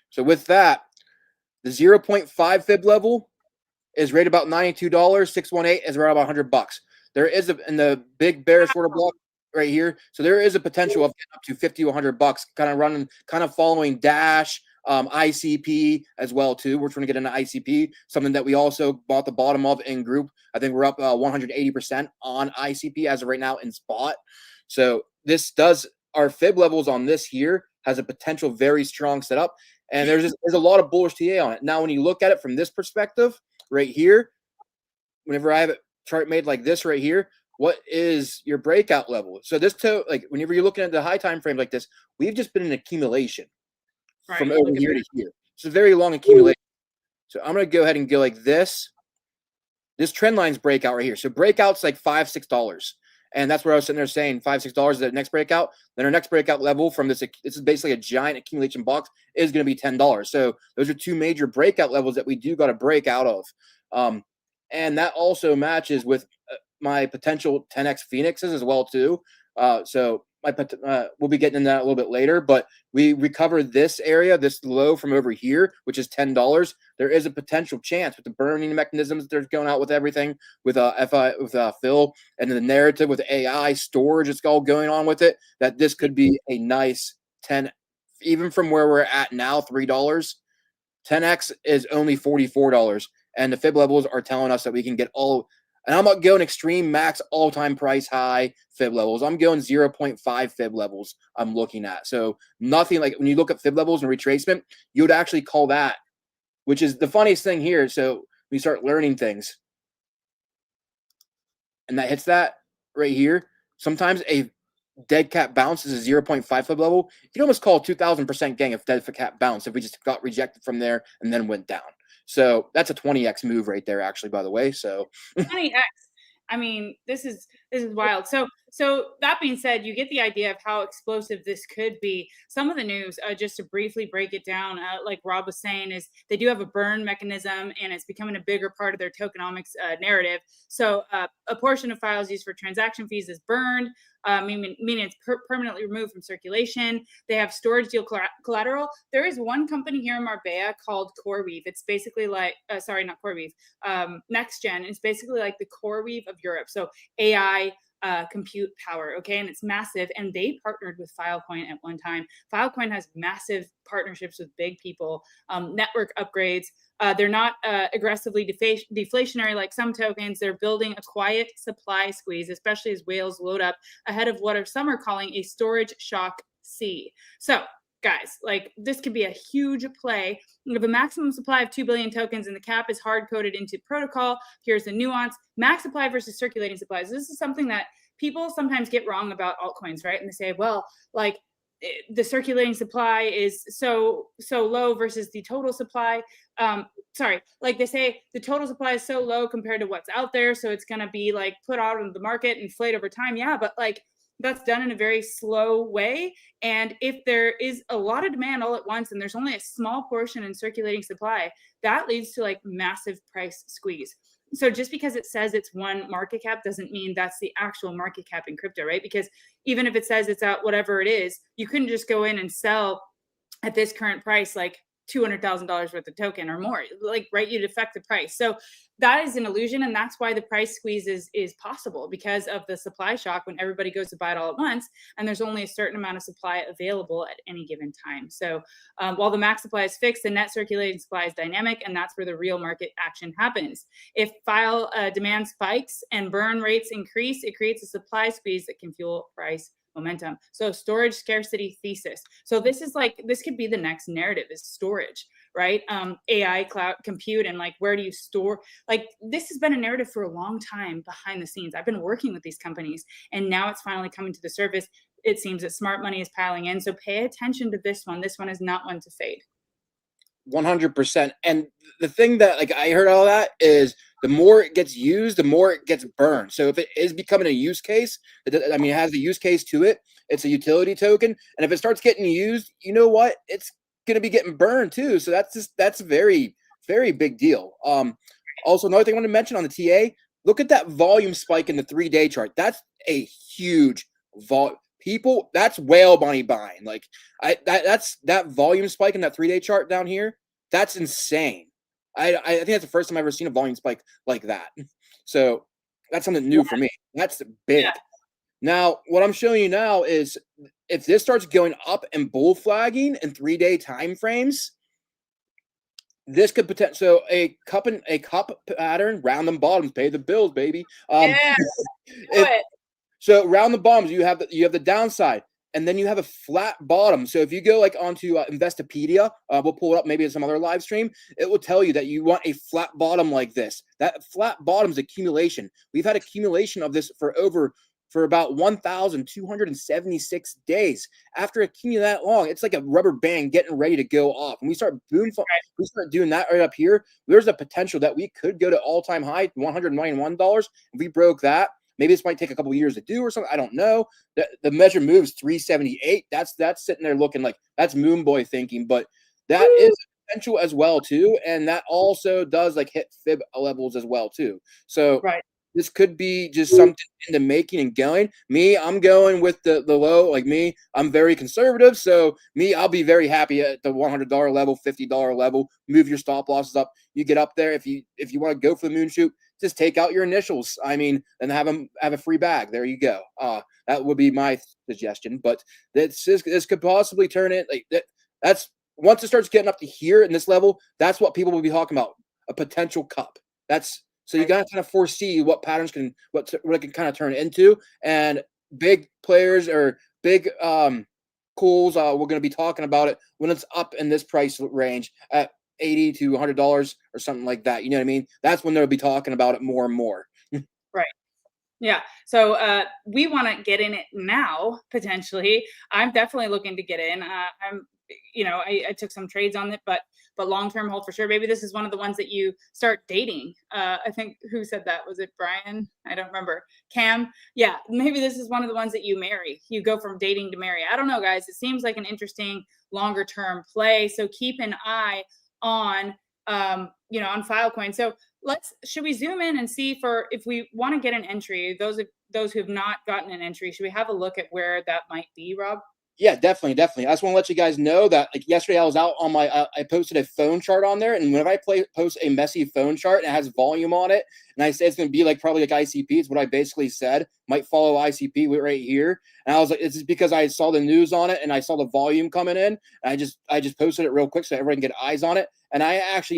So with that, the 0.5 fib level is right about $92. 618 is right about $100. There is in the big bearish order block right here. So there is a potential of getting up to 50 to $100, kind of following Dash, ICP as well too. We're trying to get into ICP, something that we also bought the bottom of in group. I think we're up 180% on ICP as of right now in spot. So this does, our fib levels on this here has a potential very strong setup. And there's a lot of bullish TA on it. Now, when you look at it from this perspective, right here, whenever I have a chart made like this right here, what is your breakout level? So this like whenever you're looking at the high time frame like this, we've just been in accumulation from over here to here. It's a very long accumulation. So I'm going to go ahead and go like this. This trend line's breakout right here. So breakout's like $5, $6. And that's where I was sitting there saying $5, $6 is the next breakout. Then our next breakout level from this is basically a giant accumulation box, is going to be $10. So those are two major breakout levels that we do got to break out of. And that also matches with my potential 10x Phoenixes as well too. So we'll be getting into that a little bit later, but we recovered this area, this low from over here, which is $10. There is a potential chance with the burning mechanisms that are going out with everything, with Phil, and the narrative with AI storage that's all going on with it, that this could be a nice 10, even from where we're at now, $3. 10x is only $44, and the fib levels are telling us that we can get all. And I'm not going extreme max all-time price high fib levels. I'm going 0.5 fib levels I'm looking at. So nothing like when you look at fib levels and retracement, you would actually call that, which is the funniest thing here. So we start learning things. And that hits that right here. sometimes a dead cat bounce is a 0.5 flip level. You can almost call a 2,000% gang if dead cat bounce if we just got rejected from there and then went down. So that's a 20x move right there, actually, by the way. So 20x. I mean, this is wild. So that being said, you get the idea of how explosive this could be. Some of the news, just to briefly break it down, like Rob was saying, is they do have a burn mechanism, and it's becoming a bigger part of their tokenomics narrative. So a portion of files used for transaction fees is burned, meaning it's permanently removed from circulation. They have storage deal collateral. There is one company here in Marbella called CoreWeave. It's basically like, sorry, not CoreWeave, NextGen. It's basically like the CoreWeave of Europe. So AI compute power, okay, and it's massive. And they partnered with Filecoin at one time. Filecoin has massive partnerships with big people, network upgrades. They're not aggressively deflationary like some tokens. They're building a quiet supply squeeze, especially as whales load up ahead of what some are calling a storage shock C. So guys, like this could be a huge play. You have a maximum supply of 2 billion tokens, and the cap is hard coded into protocol. Here's the nuance: max supply versus circulating supplies. This is something that people sometimes get wrong about altcoins, right? And they say, well, like the circulating supply is so low versus the total supply. Sorry, like they say the total supply is so low compared to what's out there, so it's going to be like put out into the market, inflate over time. Yeah, but like that's done in a very slow way. And if there is a lot of demand all at once and there's only a small portion in circulating supply, that leads to like massive price squeeze. So just because it says it's one market cap doesn't mean that's the actual market cap in crypto, right? Because even if it says it's at whatever it is, you couldn't just go in and sell at this current price like $200,000 worth of token or more, like, right? You'd affect the price. So that is an illusion, and that's why the price squeeze is possible, because of the supply shock when everybody goes to buy it all at once, and there's only a certain amount of supply available at any given time. So while the max supply is fixed, the net circulating supply is dynamic, and that's where the real market action happens. If file demand spikes and burn rates increase, it creates a supply squeeze that can fuel price momentum. So storage scarcity thesis. So this could be the next narrative, is storage, right? AI, cloud compute, and like, where do you store? Like, this has been a narrative for a long time behind the scenes. I've been working with these companies, and now it's finally coming to the surface. It seems that smart money is piling in. So pay attention to this one. This one is not one to fade. 100%. And the thing that, like, I heard all that is the more it gets used, the more it gets burned. So if it is becoming a use case, it has a use case to it. It's a utility token. And if it starts getting used, you know what? It's going to be getting burned too. So that's a very, very big deal. Also, another thing I want to mention on the TA, look at that volume spike in the 3-day chart. That's a huge volume. People, that's whale money buying. Like, that's that volume spike in that 3-day chart down here. That's insane. I think that's the first time I've ever seen a volume spike like that. So that's something new for me. That's big. Yeah. Now, what I'm showing you now is if this starts going up and bull flagging in 3-day time frames, this could potentially, so a cup pattern, round them bottoms, pay the bills, baby. Yeah, so around the bottoms, you have the downside, and then you have a flat bottom. So if you go like onto Investopedia, we'll pull it up maybe in some other live stream. It will tell you that you want a flat bottom like this. That flat bottom is accumulation. We've had accumulation of this for about 1,276 days. After accumulating that long, it's like a rubber band getting ready to go off. And we start we start doing that right up here. There's a potential that we could go to all-time high, $191. If we broke that, maybe this might take a couple of years to do or something. I don't know. The measure moves 378. That's sitting there looking like that's moon boy thinking, but that is potential as well too. And that also does like hit fib levels as well too. So this could be just something in the making and going. Me, I'm going with the low. Like me, I'm very conservative. So me, I'll be very happy at the $100 level, $50 level. Move your stop losses up. You get up there. If you want to go for the moon shoot, just take out your initials. I mean, and have a free bag. There you go. That would be my suggestion. But this could possibly turn it like that. That's once it starts getting up to here in this level. That's what people will be talking about, a potential cup. So you got to kind of foresee what patterns what it can kind of turn into, and big players or big cools. We're going to be talking about it when it's up in this price range at $80 to $100 or something like that. You know what I mean? That's when they'll be talking about it more and more. Right. Yeah. So we want to get in it now, potentially. I'm definitely looking to get in. I took some trades on it, but long term hold for sure. Maybe this is one of the ones that you start dating. I think who said that? Was it Brian? I don't remember. Cam. Yeah. Maybe this is one of the ones that you marry. You go from dating to marry. I don't know, guys. It seems like an interesting longer term play. So keep an eye on on Filecoin. So should we zoom in and see if we want to get an entry, those who have not gotten an entry, should we have a look at where that might be, Rob? Yeah, definitely. I just want to let you guys know that like yesterday I was out on my I posted a phone chart on there, and whenever I post a messy phone chart and it has volume on it, and I say it's going to be like probably like ICP, it's what I basically said might follow ICP right here, and I was like, it's just because I saw the news on it and I saw the volume coming in, and I just posted it real quick so everyone can get eyes on it, and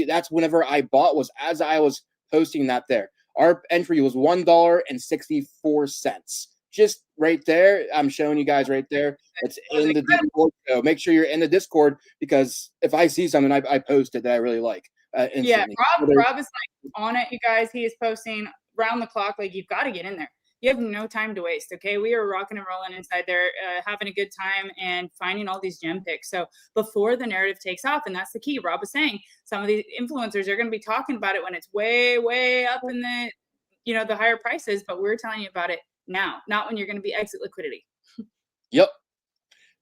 that's whenever I bought was as I was posting that there. Our entry was $1.64. Just right there. I'm showing you guys right there. It's in the Discord. So make sure you're in the Discord because if I see something I post it that I really like instantly. Rob is like on it, you guys. He is posting round the clock. Like you've got to get in there. You have no time to waste. Okay, we are rocking and rolling inside there, having a good time and finding all these gem picks. So before the narrative takes off, and that's the key. Rob was saying some of these influencers are going to be talking about it when it's way, way up in the higher prices, but we're telling you about it now, not when you're going to be exit liquidity. Yep.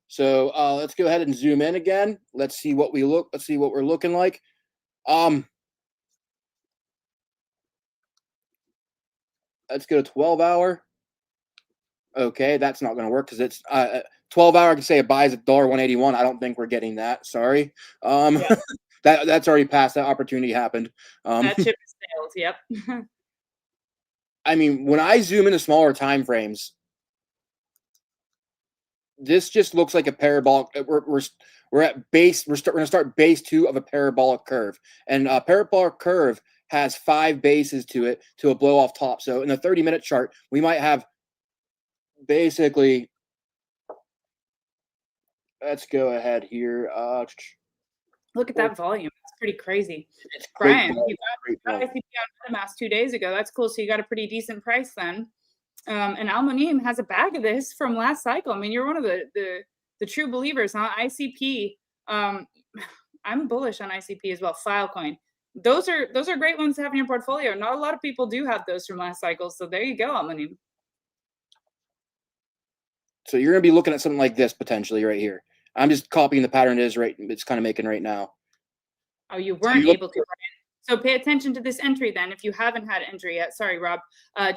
So let's go ahead and zoom in again. Let's see what we're looking like. Let's go to 12-hour. Okay, that's not going to work because it's 12-hour. I can say it buys at $1.81. I don't think we're getting that. Sorry. Yeah. That's already passed. That opportunity happened. That chip is failed. Yep. I mean, when I zoom into smaller time frames, this just looks like a parabolic. We're at base. We're going to start base 2 of a parabolic curve, and a parabolic curve has 5 bases to it to a blow off top. So in the 30-minute chart, we might have basically. Let's go ahead here. Look at that volume. It's pretty crazy. It's Brian, you got ICP on MetaMask 2 days ago. That's cool. So you got a pretty decent price then. And Almonim has a bag of this from last cycle. I mean, you're one of the true believers, huh? ICP. I'm bullish on ICP as well. Filecoin. Those are great ones to have in your portfolio. Not a lot of people do have those from last cycle. So there you go, Almonim. So you're going to be looking at something like this potentially right here. I'm just copying the pattern it's kind of making right now. Oh, you weren't able to, Brian. So pay attention to this entry then if you haven't had entry yet. Sorry, Rob.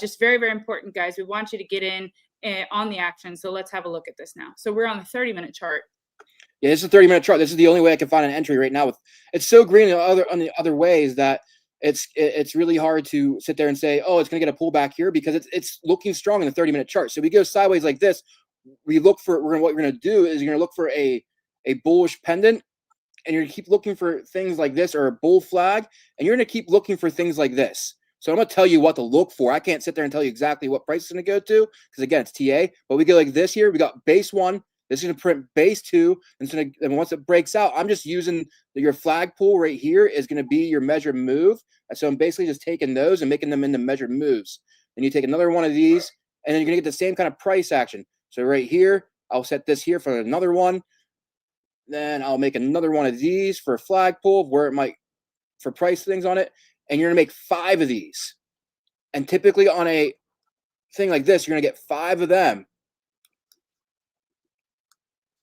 Just very, very important, guys. We want you to get in on the action. So let's have a look at this now. So we're on the 30-minute chart. Yeah, this is a 30-minute chart. This is the only way I can find an entry right now. It's so green on the other ways that it's really hard to sit there and say, oh, it's going to get a pullback here because it's looking strong in the 30-minute chart. So we go sideways like this. What we're going to do is you're going to look for a bullish pendant, and you're going to keep looking for things like this or a bull flag, and you're going to keep looking for things like this. So I'm going to tell you what to look for. I can't sit there and tell you exactly what price it's going to go to because, again, it's TA. But we go like this here. We got base 1. This is going to print base 2. And once it breaks out, I'm just using your flag pool right here is going to be your measured move. And so I'm basically just taking those and making them into measured moves. Then you take another one of these, and then you're going to get the same kind of price action. So right here, I'll set this here for another one. Then I'll make another one of these for a flagpole where it might for price things on it. And you're going to make 5 of these. And typically on a thing like this, you're going to get 5 of them.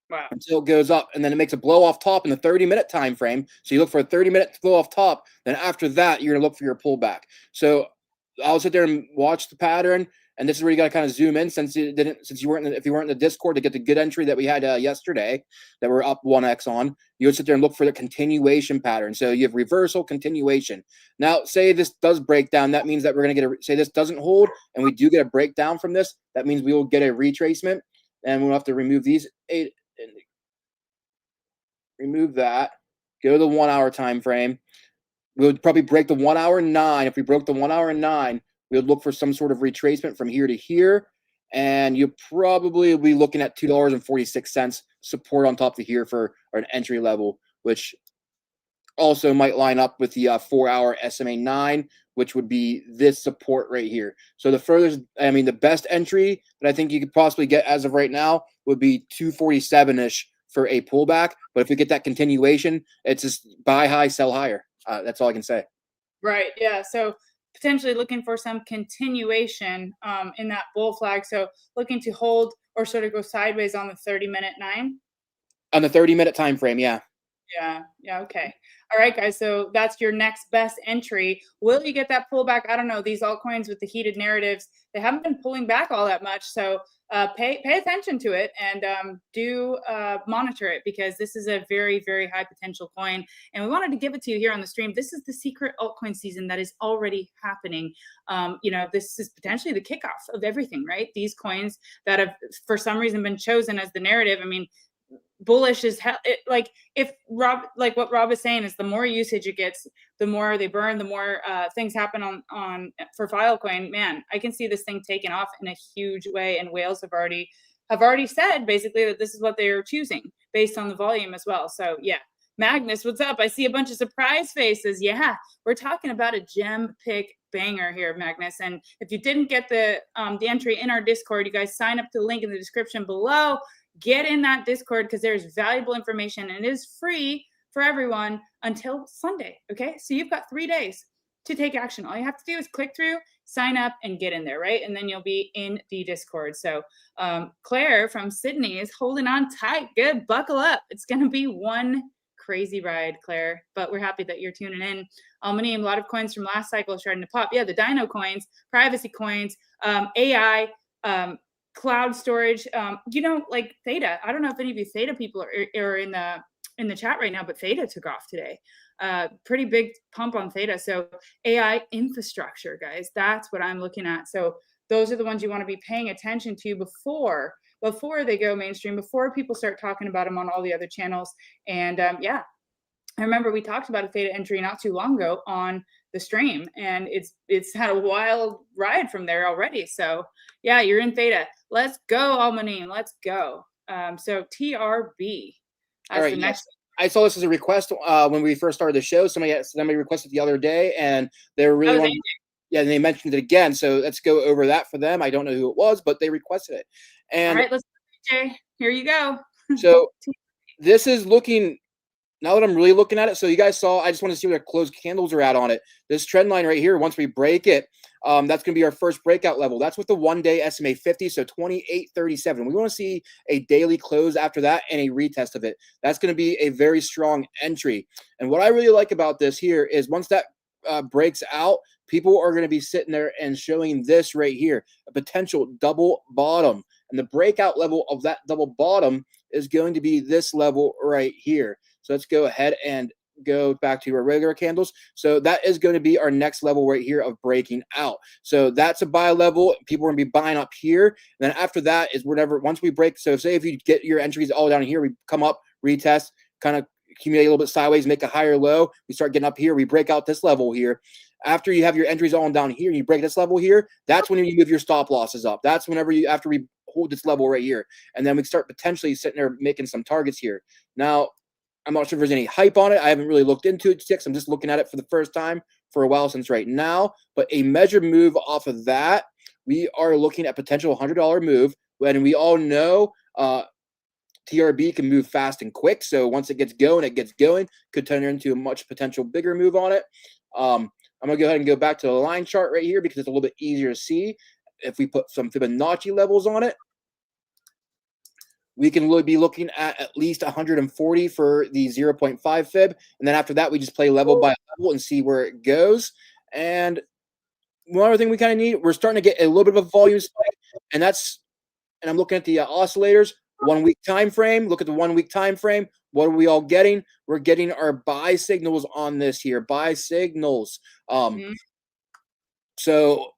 Wow. Until it goes up. And then it makes a blow off top in the 30-minute time frame. So you look for a 30-minute blow off top. Then after that, you're going to look for your pullback. So I'll sit there and watch the pattern. And this is where you got to kind of zoom in if you weren't in the Discord to get the good entry that we had yesterday that we're up 1x on, you would sit there and look for the continuation pattern. So you have reversal, continuation. Now, say this does break down. That means that we're going to say this doesn't hold and we do get a breakdown from this. That means we will get a retracement and we'll have to remove these 8 and remove that. Go to the 1 hour time frame. We would probably break the 1 hour 9. If we broke the 1 hour 9, we would look for some sort of retracement from here to here, and you probably will be looking at $2.46 support on top of here for an entry level, which also might line up with the 4 hour SMA 9, which would be this support right here. So the best entry that I think you could possibly get as of right now would be 247-ish for a pullback. But if we get that continuation, it's just buy high, sell higher. That's all I can say. Right. Yeah. So potentially looking for some continuation in that bull flag. So looking to hold or sort of go sideways on the 30-minute 9. On the 30-minute time frame, yeah. Yeah. Yeah. Okay. All right, guys. So that's your next best entry. Will you get that pullback? I don't know. These altcoins with the heated narratives, they haven't been pulling back all that much. So pay attention to it and do monitor it, because this is a very, very high potential coin. And we wanted to give it to you here on the stream. This is the secret altcoin season that is already happening. This is potentially the kickoff of everything, right? These coins that have, for some reason, been chosen as the narrative. I mean, bullish is like what Rob is saying is the more usage it gets, the more they burn, the more things happen on for Filecoin. Man, I can see this thing taking off in a huge way, and whales have already said basically that this is what they are choosing based on the volume as well. So yeah, Magnus, what's up? I see a bunch of surprise faces. Yeah, we're talking about a gem pick banger here, Magnus. And if you didn't get the entry in our Discord, you guys sign up to the link in the description below. Get in that Discord, because there's valuable information and it is free for everyone until Sunday. Okay. So you've got 3 days to take action. All you have to do is click through, sign up, and get in there. Right. And then you'll be in the Discord. So Claire from Sydney is holding on tight. Good. Buckle up. It's going to be one crazy ride, Claire, but we're happy that you're tuning in. A lot of coins from last cycle are starting to pop. Yeah. The Dino coins, privacy coins, AI, cloud storage, like Theta. I don't know if any of you Theta people are in the chat right now, but Theta took off today. Pretty big pump on Theta. So AI infrastructure, guys, that's what I'm looking at. So those are the ones you want to be paying attention to before they go mainstream, before people start talking about them on all the other channels. And I remember we talked about a Theta entry not too long ago on the stream, and it's had a wild ride from there already. So yeah, you're in Theta. Let's go, Almanin. Let's go. So TRB. All right. Yes. I saw this as a request when we first started the show. Somebody requested the other day, and they were really and they mentioned it again. So let's go over that for them. I don't know who it was, but they requested it. And all right, let's go, Jay. Here you go. So this is looking. Now that I'm really looking at it, so you guys saw, I just want to see where the closed candles are at on it. This trend line right here, once we break it, that's going to be our first breakout level. That's with the 1-day SMA 50, so 28.37. We want to see a daily close after that and a retest of it. That's going to be a very strong entry. And what I really like about this here is once that breaks out, people are going to be sitting there and showing this right here, a potential double bottom. And the breakout level of that double bottom is going to be this level right here. So let's go ahead and go back to our regular candles. So that is going to be our next level right here of breaking out. So that's a buy level. People are going to be buying up here. And then after that is once we break. So say if you get your entries all down here, we come up, retest, kind of accumulate a little bit sideways, make a higher low. We start getting up here. We break out this level here. After you have your entries all down here and you break this level here, that's when you move your stop losses up. That's after we hold this level right here. And then we start potentially sitting there making some targets here. Now, I'm not sure if there's any hype on it. I haven't really looked into it yet. I'm just looking at it for the first time for a while since right now. But a measured move off of that, we are looking at potential $100 move. And we all know TRB can move fast and quick. So once it gets going, could turn into a much potential bigger move on it. I'm going to go ahead and go back to the line chart right here because it's a little bit easier to see. If we put some Fibonacci levels on it, we can be looking at least 140 for the 0.5 fib. And then after that, we just play level by level and see where it goes. And one other thing we kind of need, we're starting to get a little bit of a volume spike. And I'm looking at the oscillators, 1 week time frame. Look at the 1 week time frame. What are we all getting? We're getting our buy signals on this here, buy signals. So,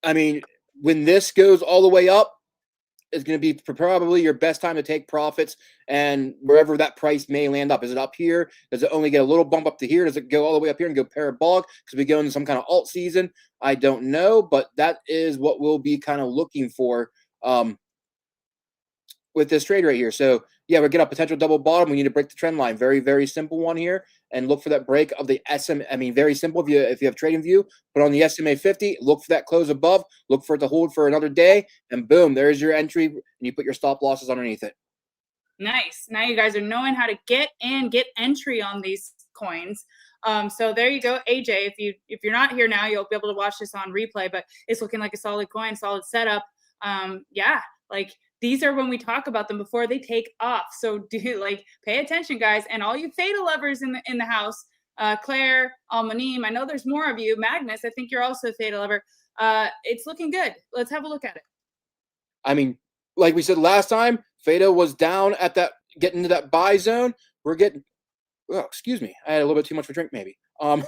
I mean, when this goes all the way up, is going to be probably your best time to take profits, and wherever that price may land up. Is it up here? Does it only get a little bump up to here? Does it go all the way up here and go parabolic because we go into some kind of alt season? I don't know, but that is what we'll be kind of looking for with this trade right here. So yeah, we get a potential double bottom. We need to break the trend line. Very, very simple one here. and look for that break of the SMA. I mean, very simple. If you have trading view, put on the SMA 50, look for that close above, look for it to hold for another day, and boom, there's your entry, and you put your stop losses underneath it. Nice. Now you guys are knowing how to get entry on these coins. So there you go, AJ. If you're not here now, you'll be able to watch this on replay. But it's looking like a solid coin, solid setup. Yeah, like these are when we talk about them before they take off. So pay attention, guys, and all you theta lovers in the house. Claire, Almanim, I know there's more of you. Magnus, I think you're also a theta lover. It's looking good. Let's have a look at it. I mean, like we said last time, theta was down at that, getting into that buy zone. We're getting. Oh, excuse me. I had a little bit too much for drink, maybe. But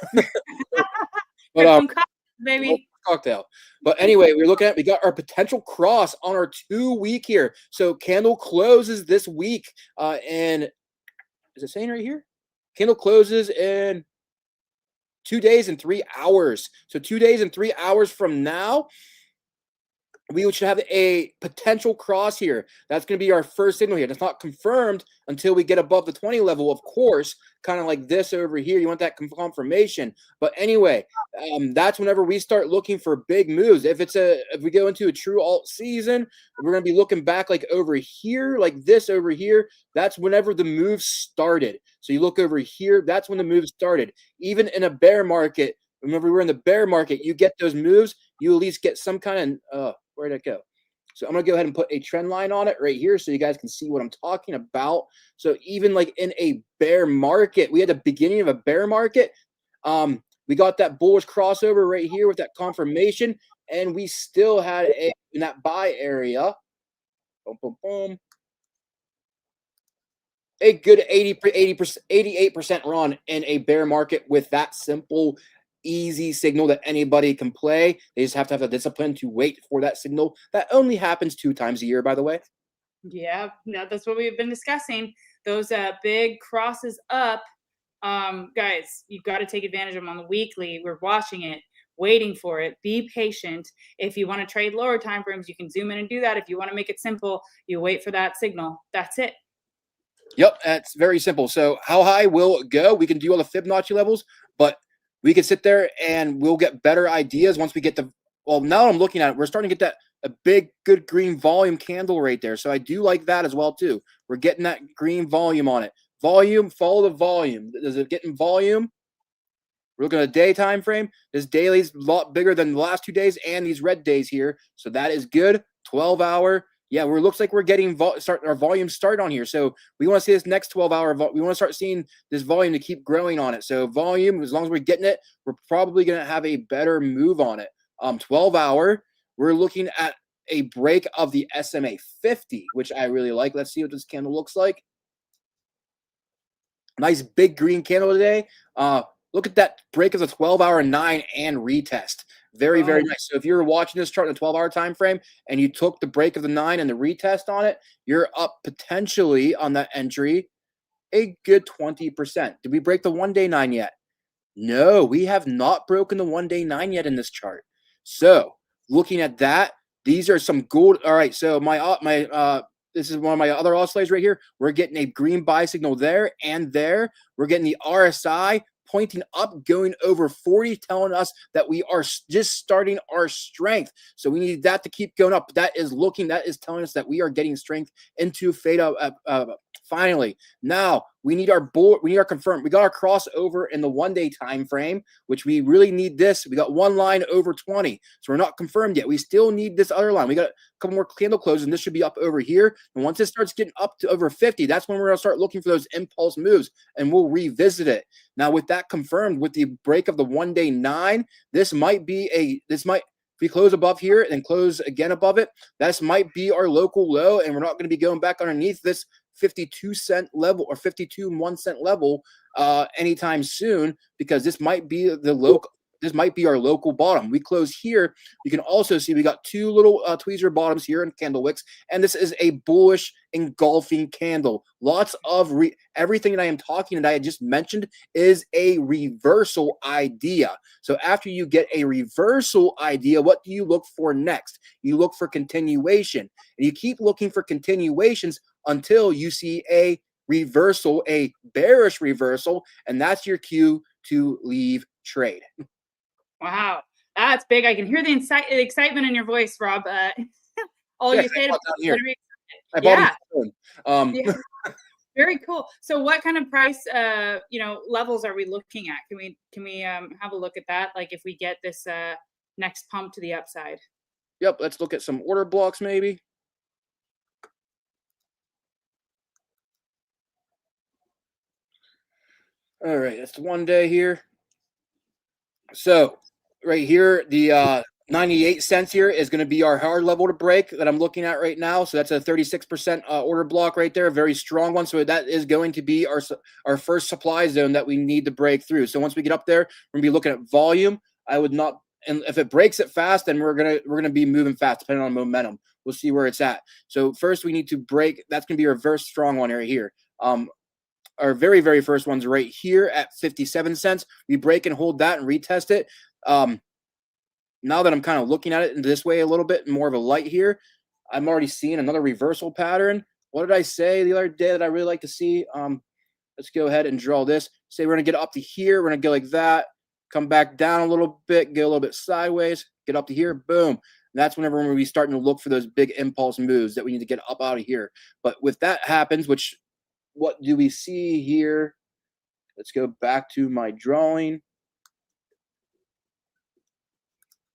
baby. Cocktail. But anyway, we got our potential cross on our 2-week here. So candle closes this week. And is it saying right here? Candle closes in 2 days and 3 hours. So 2 days and 3 hours from now, we should have a potential cross here. That's going to be our first signal here. That's not confirmed until we get above the 20 level, of course, kind of like this over here. You want that confirmation. But anyway, that's whenever we start looking for big moves. If we go into a true alt season, we're going to be looking back like over here, like this over here. That's whenever the move started. So you look over here, that's when the move started. Even in a bear market, remember we were in the bear market, you get those moves, you at least get some kind of where'd it go? So I'm going to go ahead and put a trend line on it right here so you guys can see what I'm talking about. So even like in a bear market, we had the beginning of a bear market. We got that bullish crossover right here with that confirmation, and we still had in that buy area, boom, boom, boom, a good 88% run in a bear market with that simple, easy signal that anybody can play. They just have to have the discipline to wait for that signal. That only happens 2 times a year, by the way. Yeah, that's what we've been discussing. Those big crosses up, guys, you've got to take advantage of them on the weekly. We're watching it, waiting for it. Be patient. If you want to trade lower time frames, you can zoom in and do that. If you want to make it simple, you wait for that signal. That's it. Yep, that's very simple. So how high will it go? We can do all the Fibonacci levels, but we can sit there and we'll get better ideas once we get well, now I'm looking at it, we're starting to get a big, good green volume candle right there. So I do like that as well, too. We're getting that green volume on it. Volume, follow the volume. Is it getting volume? We're looking at a day time frame. This daily is a lot bigger than the last 2 days and these red days here. So that is good. 12-hour. Yeah, looks like we're getting our volume start on here. So we want to see this next 12-hour. We want to start seeing this volume to keep growing on it. So volume, as long as we're getting it, we're probably going to have a better move on it. 12-hour, we're looking at a break of the SMA 50, which I really like. Let's see what this candle looks like. Nice big green candle today. Look at that break of the 12-hour 9 and retest. Very, very nice. So if you're watching this chart in a 12-hour time frame and you took the break of the 9 and the retest on it, you're up potentially on that entry a good 20%. Did we break the 1-day 9 yet? No, we have not broken the 1-day 9 yet in this chart. So looking at that, these are some gold. All right, so this is one of my other oscillators right here. We're getting a green buy signal there and there. We're getting the RSI pointing up, going over 40, telling us that we are just starting our strength. So we need that to keep going up. That is telling us that we are getting strength into theta. Finally, now we need our confirm. We got our crossover in the 1-day time frame, which we really need this. We got one line over 20, so we're not confirmed yet. We still need this other line. We got a couple more candle closes, and this should be up over here. And once it starts getting up to over 50, that's when we're gonna start looking for those impulse moves, and we'll revisit it. Now, with that confirmed, with the break of the 1-day 9, if we close above here and close again above it, this might be our local low, and we're not going to be going back underneath this 52-cent level or 52.1 cent level anytime soon, because this might be this might be our local bottom. We close here. You can also see we got 2 little tweezer bottoms here in candle wicks, and this is a bullish engulfing candle. Lots of everything that I am talking that I just mentioned is a reversal idea. So after you get a reversal idea, what do you look for next? You look for continuation, and you keep looking for continuations until you see a reversal, a bearish reversal, and that's your cue to leave trade. Wow, that's big. I can hear the excitement in your voice, Rob. All you say to here. I bought yeah. Yeah. Very cool. So what kind of price levels are we looking at? Can we have a look at that? Like if we get this next pump to the upside. Yep, let's look at some order blocks maybe. All right, that's the 1 day here. So right here, the 98 cents here is going to be our hard level to break that I'm looking at right now. So that's a 36% order block right there, a very strong one. So that is going to be our first supply zone that we need to break through. So once we get up there, we're going to be looking at volume. I would not, and if it breaks it fast, then we're gonna be moving fast depending on momentum. We'll see where it's at. So first we need to break. That's going to be our very strong one right here. Our very, very first one's right here at 57 cents. We break and hold that and retest it. Now that I'm kind of looking at it in this way a little bit more of a light here, I'm already seeing another reversal pattern. What did I say the other day that I really like to see? Let's go ahead and draw this. Say we're going to get up to here. We're going to go like that, come back down a little bit, get a little bit sideways, get up to here, boom. And that's whenever we're going to be starting to look for those big impulse moves that we need to get up out of here. But with that happens, what do we see here? Let's go back to my drawing.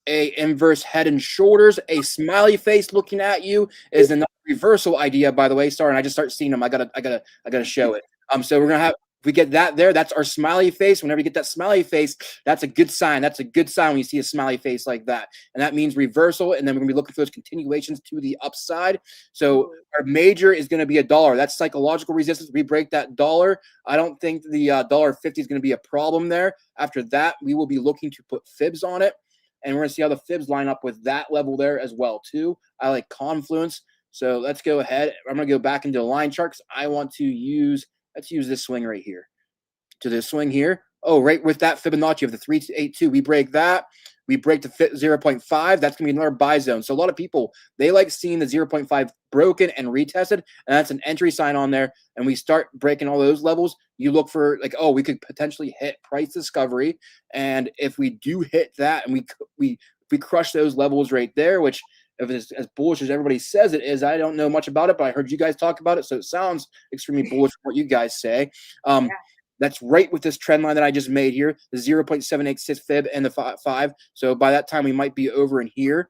A inverse head and shoulders, a smiley face looking at you is another reversal idea, by the way. Sorry, and I just start seeing them. I gotta show it. So we're gonna have, if we get that there, that's our smiley face. Whenever you get that smiley face, that's a good sign. That's a good sign when you see a smiley face like that. And that means reversal. And then we're gonna be looking for those continuations to the upside. So our major is gonna be $1. That's psychological resistance. We break that dollar. I don't think the $1.50 is gonna be a problem there. After that, we will be looking to put fibs on it. And we're going to see how the fibs line up with that level there as well, too. I like confluence. So let's go ahead. I'm going to go back into the line chart because I want to use, let's use this swing right here. To this swing here. Oh, right with that Fibonacci of the 382. We break that. We break the 0.5. That's going to be another buy zone. So a lot of people, they like seeing the 0.5 broken and retested. And that's an entry sign on there. And we start breaking all those levels. You look for like, oh, we could potentially hit price discovery. And if we do hit that and we crush those levels right there, which if it's as bullish as everybody says it is, I don't know much about it, but I heard you guys talk about it. So it sounds extremely bullish from what you guys say. That's right with this trend line that I just made here, the 0.786 fib and the 5. So by that time, we might be over in here.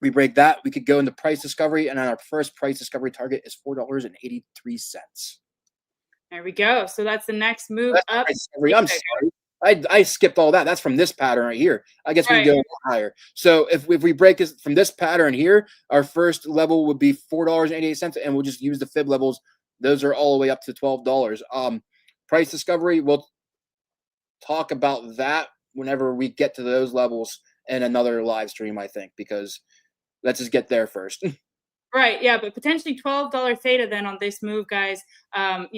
We break that. We could go into price discovery, and our first price discovery target is $4.83. There we go. So that's the next move up. I'm sorry. I skipped all that. That's from this pattern right here. I guess we can go a little higher. So if we break this from this pattern here, our first level would be $4.88, and we'll just use the fib levels. Those are all the way up to $12. Price discovery, we'll talk about that whenever we get to those levels in another live stream, I think, because let's just get there first. Right. Yeah. But potentially $12 theta then on this move, guys. The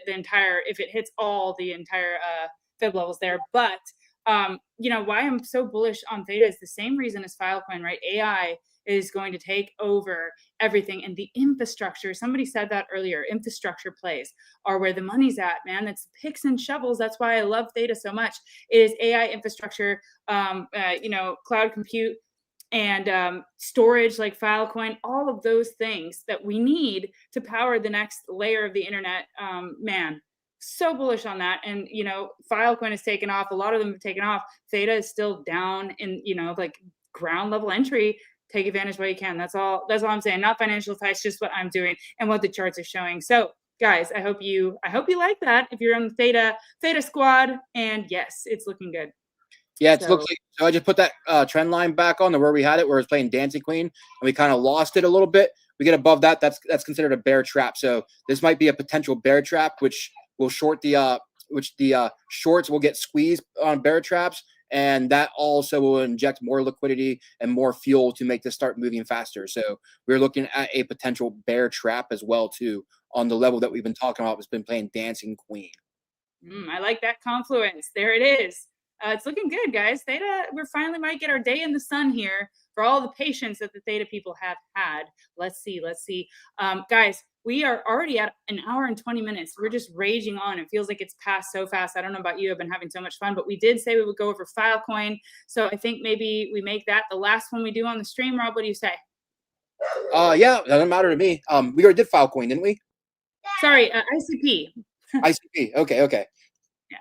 entire, if it hits all the entire fib levels there. But, why I'm so bullish on theta is the same reason as Filecoin, right? AI is going to take over everything, and the infrastructure, somebody said that earlier, infrastructure plays are where the money's at, man. It's picks and shovels. That's why I love theta so much. It is AI infrastructure, cloud compute and storage like Filecoin, all of those things that we need to power the next layer of the internet. Man, so bullish on that. And Filecoin has taken off. A lot of them have taken off. Theta is still down in ground level entry. Take advantage while you can. That's all I'm saying. Not financial advice, just what I'm doing and what the charts are showing. So guys, I hope you like that if you're on the theta squad. And yes, it's looking good. Yeah, it looks like, so I just put that trend line back on to where we had it, where it's playing Dancing Queen, and we kind of lost it a little bit. We get above that, that's considered a bear trap. So this might be a potential bear trap, which will short the shorts will get squeezed on bear traps, and that also will inject more liquidity and more fuel to make this start moving faster. So we're looking at a potential bear trap as well too on the level that we've been talking about. It's been playing Dancing Queen. I like that confluence. There it is. It's looking good, guys. Theta, we finally might get our day in the sun here for all the patience that the Theta people have had. Let's see. Guys, we are already at an hour and 20 minutes. We're just raging on. It feels like it's passed so fast. I don't know about you. I've been having so much fun, but we did say we would go over Filecoin. So I think maybe we make that the last one we do on the stream. Rob, what do you say? Yeah, doesn't matter to me. We already did Filecoin, didn't we? Sorry, ICP. ICP. Okay. Yeah.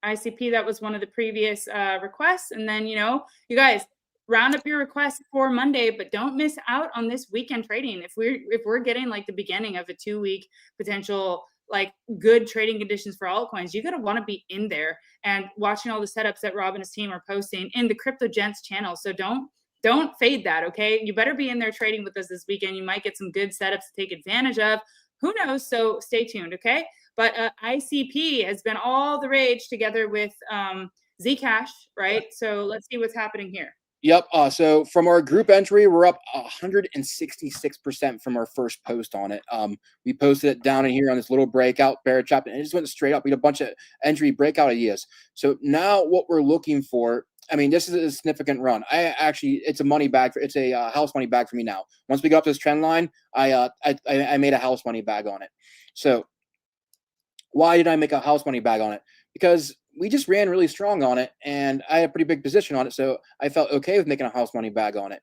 ICP, that was one of the previous requests. And then, you guys round up your requests for Monday, but don't miss out on this weekend trading. If we're getting like the beginning of a 2-week potential like good trading conditions for altcoins, you're gonna want to be in there and watching all the setups that Rob and his team are posting in the Crypto Gents channel. So don't fade that, okay? You better be in there trading with us this weekend. You might get some good setups to take advantage of. Who knows? So stay tuned, okay? But ICP has been all the rage together with Zcash, right? So let's see what's happening here. Yep. So from our group entry, we're up 166% from our first post on it. We posted it down in here on this little breakout bear trap, and it just went straight up. We had a bunch of entry breakout ideas. So now what we're looking for, I mean, this is a significant run. It's a money bag. It's a house money bag for me now. Once we got up this trend line, I made a house money bag on it. So why did I make a house money bag on it? Because we just ran really strong on it, and I had a pretty big position on it, so I felt okay with making a house money bag on it.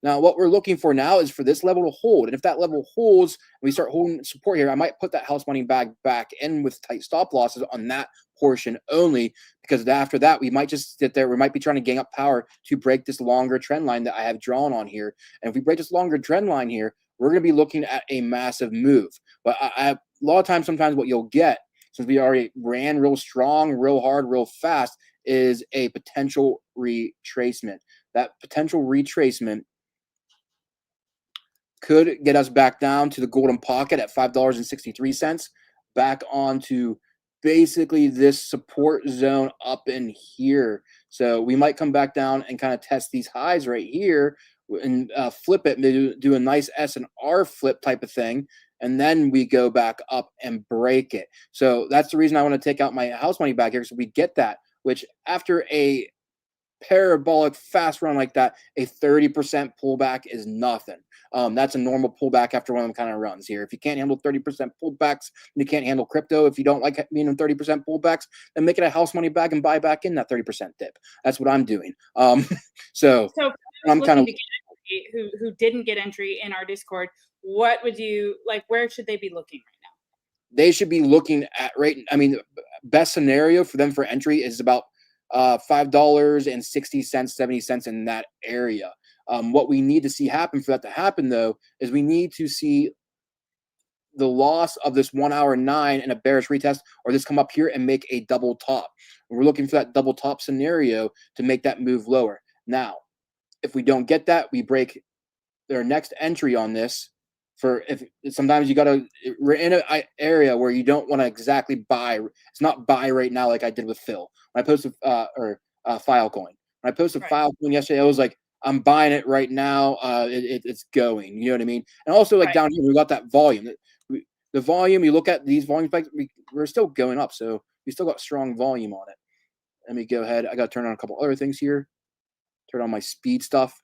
Now, what we're looking for now is for this level to hold, and if that level holds, and we start holding support here, I might put that house money bag back in with tight stop losses on that portion only, because after that, we might just sit there. We might be trying to gang up power to break this longer trend line that I have drawn on here, and if we break this longer trend line here, we're going to be looking at a massive move. But a lot of times, sometimes what you'll get, since we already ran real strong, real hard, real fast, is a potential retracement. That potential retracement could get us back down to the golden pocket at $5.63, back onto basically this support zone up in here. So we might come back down and kind of test these highs right here and flip it, maybe do a nice S&R flip type of thing. And then we go back up and break it. So that's the reason I want to take out my house money back here. So we get that, which after a parabolic fast run like that, a 30% pullback is nothing. That's a normal pullback after one of them kind of runs here. If you can't handle 30% pullbacks, you can't handle crypto. If you don't like being in 30% pullbacks, then make it a house money bag and buy back in that 30% dip. That's what I'm doing. So I'm kind of who didn't get entry in our Discord. What would you like? Where should they be looking right now? They should be looking at best scenario for them for entry is about $5.60, 70 cents in that area. What we need to see happen for that to happen, though, is we need to see the loss of this 1 hour 9 and a bearish retest, or this come up here and make a double top. We're looking for that double top scenario to make that move lower. Now, if we don't get that, we break their next entry on this. If sometimes we're in an area where you don't want to exactly buy. It's not buy right now like I did with Phil. When I posted Filecoin. When I posted Filecoin yesterday, I was like, I'm buying it right now. It's going. You know what I mean? And also down here, we got that volume. The volume, you look at these volume spikes, we're still going up. So we still got strong volume on it. Let me go ahead. I got to turn on a couple other things here. Turn on my speed stuff.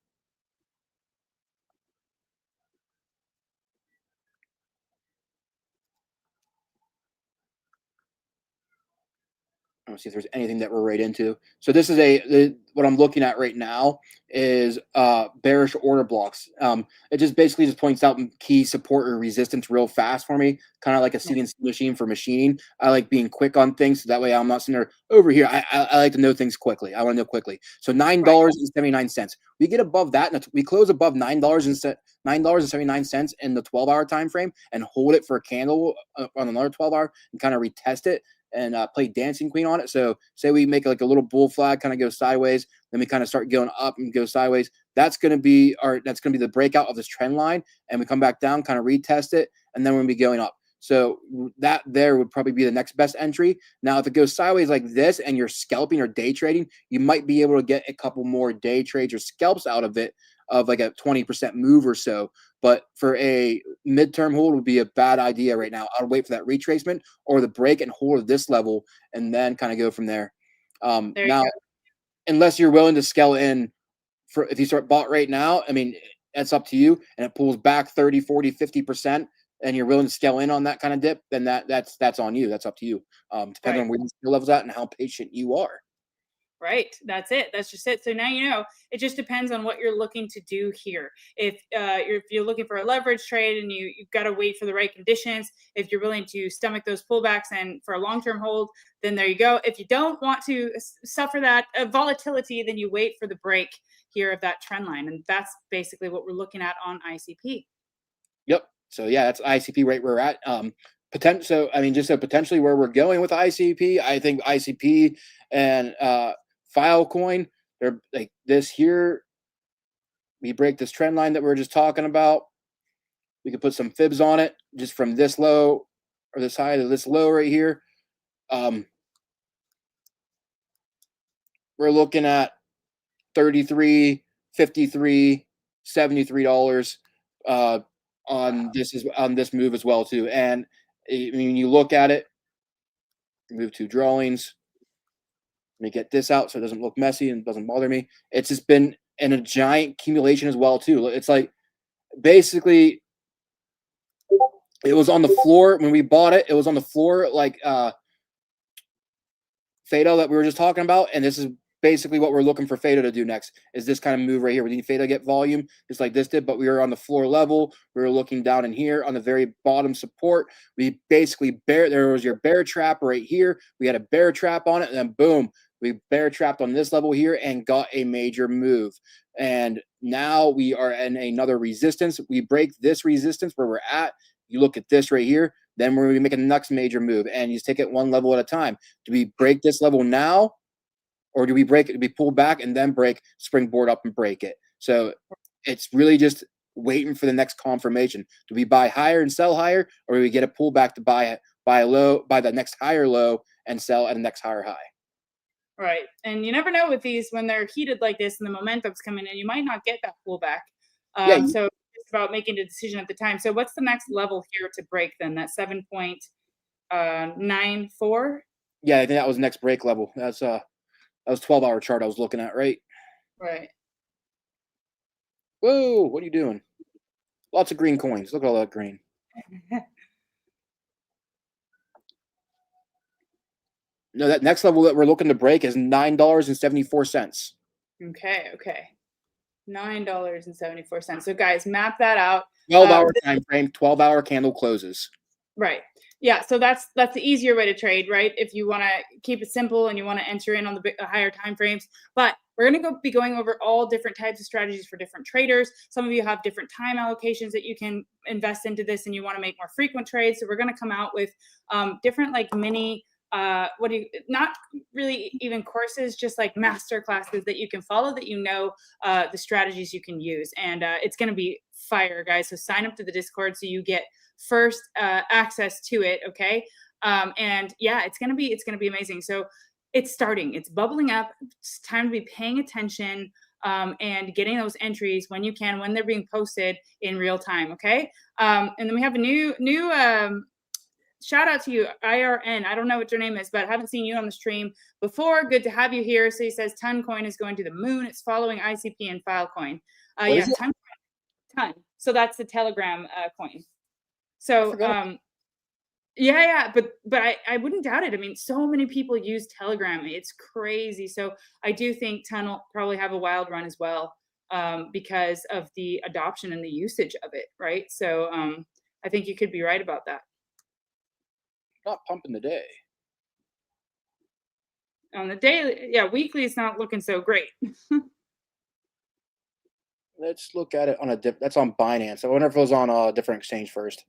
Let's see if there's anything that we're right into. So this is what I'm looking at right now is bearish order blocks. It just basically just points out key support or resistance real fast for me, kind of like a CNC machine for machining. I like being quick on things, so that way I'm not sitting there over here. I like to know things quickly. I want to know quickly. So $9.79. We get above that, and we close above $9.79 in the 12-hour time frame, and hold it for a candle on another 12-hour, and kind of retest it and play dancing queen on it. So say we make like a little bull flag, kind of go sideways, then we kind of start going up and go sideways. That's going to be the breakout of this trend line, and we come back down, kind of retest it, and then we're going to be going up. So that there would probably be the next best entry. Now, if it goes sideways like this and you're scalping or day trading, you might be able to get a couple more day trades or scalps out of it, of like a 20% move or so. But for a midterm hold would be a bad idea right now. I'll wait for that retracement or the break and hold at this level, and then kind of go from there. There you Now, go. unless you're willing to scale in for if you start bought right now, I mean, that's up to you. And it pulls back 30, 40, 50%, and you're willing to scale in on that kind of dip, then that's on you. That's up to you. Depending Right. on where your skill level's at and how patient you are. Right. That's it. That's just it. So now you know. It just depends on what you're looking to do here. If you're looking for a leverage trade and you've got to wait for the right conditions, if you're willing to stomach those pullbacks and for a long-term hold, then there you go. If you don't want to suffer that volatility, then you wait for the break here of that trend line, and that's basically what we're looking at on ICP. Yep. So yeah, that's ICP right where we're at. So I mean, just so potentially where we're going with ICP, I think ICP and Filecoin, they're like this here. We break this trend line that we were just talking about. We could put some fibs on it just from this low or this high to this low right here. We're looking at $33, $53, $73 on this move as well too. And I mean, you look at it, remove two drawings. Let me get this out so it doesn't look messy and doesn't bother me. It's just been in a giant accumulation as well too. It's like basically it was on the floor when we bought it. It was on the floor like Fado that we were just talking about, and this is basically what we're looking for Fado to do next. Is this kind of move right here? We need Fado to get volume just like this did, but we were on the floor level. We were looking down in here on the very bottom support. We basically there was your bear trap right here. We had a bear trap on it, and then boom, we bear trapped on this level here and got a major move. And now we are in another resistance. We break this resistance where we're at. You look at this right here. Then we're going to be making the next major move, and you just take it one level at a time. Do we break this level now, or do we break it? Do we pull back and then break, springboard up and break it? So it's really just waiting for the next confirmation. Do we buy higher and sell higher, or do we get a pullback to buy the next higher low and sell at the next higher high? Right. And you never know with these when they're heated like this and the momentum's coming in, you might not get that pullback. Yeah. So it's about making a decision at the time. So what's the next level here to break then? That 7.94? Yeah, I think that was next break level. That was 12-hour chart I was looking at, right? Right. Whoa, what are you doing? Lots of green coins. Look at all that green. No, that next level that we're looking to break is $9.74. Okay. $9.74. So guys, map that out. 12-hour time frame, 12-hour candle closes. Right. Yeah. So that's the easier way to trade, right? If you want to keep it simple and you want to enter in on the higher time frames. But we're going to be going over all different types of strategies for different traders. Some of you have different time allocations that you can invest into this, and you want to make more frequent trades. So we're going to come out with different like mini not really even courses, just like master classes that you can follow, that the strategies you can use. And it's going to be fire, guys. So sign up to the Discord so you get first access to it. Okay. And yeah, it's going to be amazing. So it's starting, it's bubbling up. It's time to be paying attention and getting those entries when you can, when they're being posted in real time. Okay. And then we have a new shout out to you, IRN. I don't know what your name is, but I haven't seen you on the stream before. Good to have you here. So he says Toncoin is going to the moon. It's following ICP and Filecoin. Yeah, Ton. So that's the Telegram coin. So yeah, but I wouldn't doubt it. I mean, so many people use Telegram. It's crazy. So I do think Ton will probably have a wild run as well because of the adoption and the usage of it, right? So I think you could be right about that. Not pumping the day. On the daily, yeah, weekly is not looking so great. Let's look at it on that's on Binance. I wonder if it was on a different exchange first.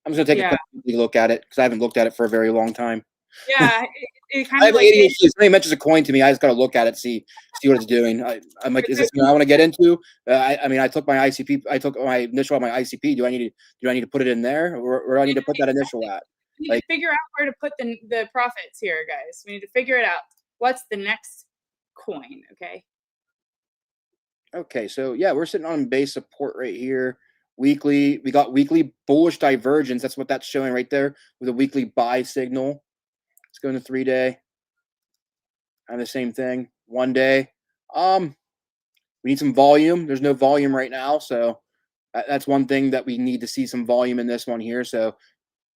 I'm just gonna take a quick look at it because I haven't looked at it for a very long time. Yeah, it kind I of have like ADHD. Somebody mentions a coin to me, I just gotta look at it, see what it's doing. I'm like, is this what I want to get into? I mean, I took my ICP. I took my initial on my ICP. Do I need to put it in there, or where do I need to put that initial at? We need to figure out where to put the profits here, guys. We need to figure it out. What's the next coin? Okay, so yeah, we're sitting on base support right here. Weekly, we got weekly bullish divergence. That's what that's showing right there with a weekly buy signal. Let's go into 3-day. kind of the same thing. One day. We need some volume. There's no volume right now, so that's one thing that we need to see some volume in this one here. So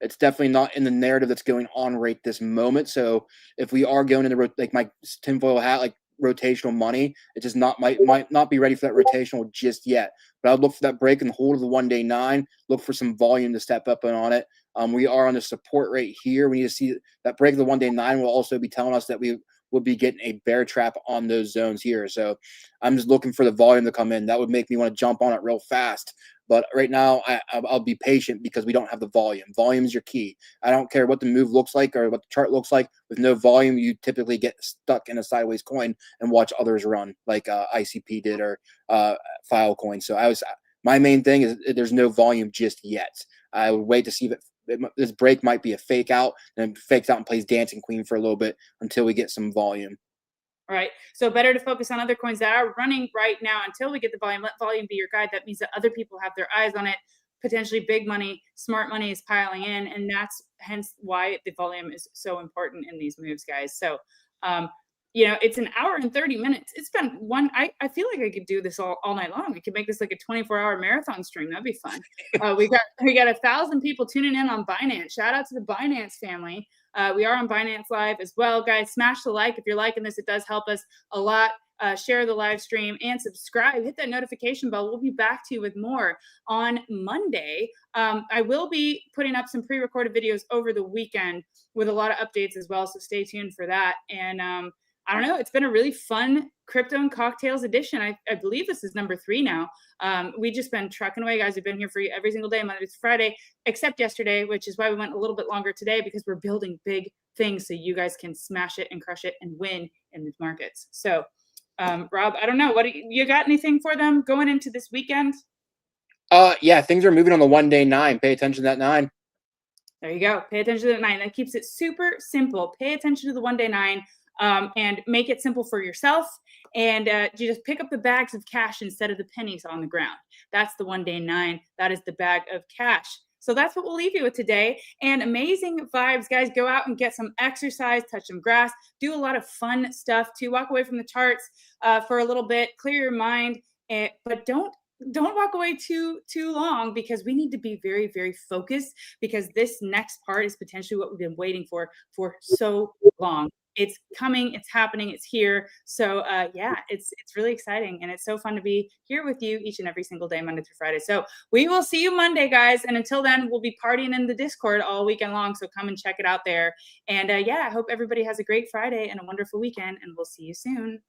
it's definitely not in the narrative that's going on right this moment. So if we are going into like my tinfoil hat, like rotational money, it just might not be ready for that rotational just yet. But I'd look for that break and hold of the 1 day 9. Look for some volume to step up on it. We are on the support right here. We need to see that break of the 1 day 9 will also be telling us that we will be getting a bear trap on those zones here. So I'm just looking for the volume to come in. That would make me want to jump on it real fast. But right now, I'll be patient because we don't have the volume. Volume is your key. I don't care what the move looks like or what the chart looks like. With no volume, you typically get stuck in a sideways coin and watch others run like ICP did or Filecoin. So my main thing is there's no volume just yet. I would wait to see if this break might be a fake out, and fakes out and plays dancing queen for a little bit until we get some volume. All right. So better to focus on other coins that are running right now until we get the volume. Let volume be your guide. That means that other people have their eyes on it. Potentially big money, smart money is piling in. And that's hence why the volume is so important in these moves, guys. So, it's an hour and 30 minutes. It's been I feel like I could do this all night long. We could make this like a 24-hour marathon stream. That'd be fun. We got 1,000 people tuning in on Binance. Shout out to the Binance family. We are on Binance Live as well, guys. Smash the like if you're liking this. It does help us a lot. Share the live stream and subscribe. Hit that notification bell. We'll be back to you with more on Monday. I will be putting up some pre-recorded videos over the weekend with a lot of updates as well. So stay tuned for that. And I don't know. It's been a really fun Crypto and Cocktails edition. I believe this is number 3 now. We've just been trucking away, guys. We've been here for you every single day, Monday to Friday, except yesterday, which is why we went a little bit longer today because we're building big things so you guys can smash it and crush it and win in the markets. So, Rob, I don't know. What you got? Anything for them going into this weekend? Yeah, things are moving on the 1 day 9. Pay attention to that 9. There you go. Pay attention to that 9. That keeps it super simple. Pay attention to the 1 day 9. And make it simple for yourself. And you just pick up the bags of cash instead of the pennies on the ground. That's the 1 day 9. That is the bag of cash. So that's what we'll leave you with today. And amazing vibes, guys. Go out and get some exercise, touch some grass, do a lot of fun stuff too. Walk away from the charts for a little bit, clear your mind, but don't walk away too long because we need to be very, very focused because this next part is potentially what we've been waiting for so long. It's coming, it's happening, it's here. So it's really exciting and it's so fun to be here with you each and every single day, Monday through Friday. So we will see you Monday, guys. And until then, we'll be partying in the Discord all weekend long. So come and check it out there. And I hope everybody has a great Friday and a wonderful weekend. And we'll see you soon.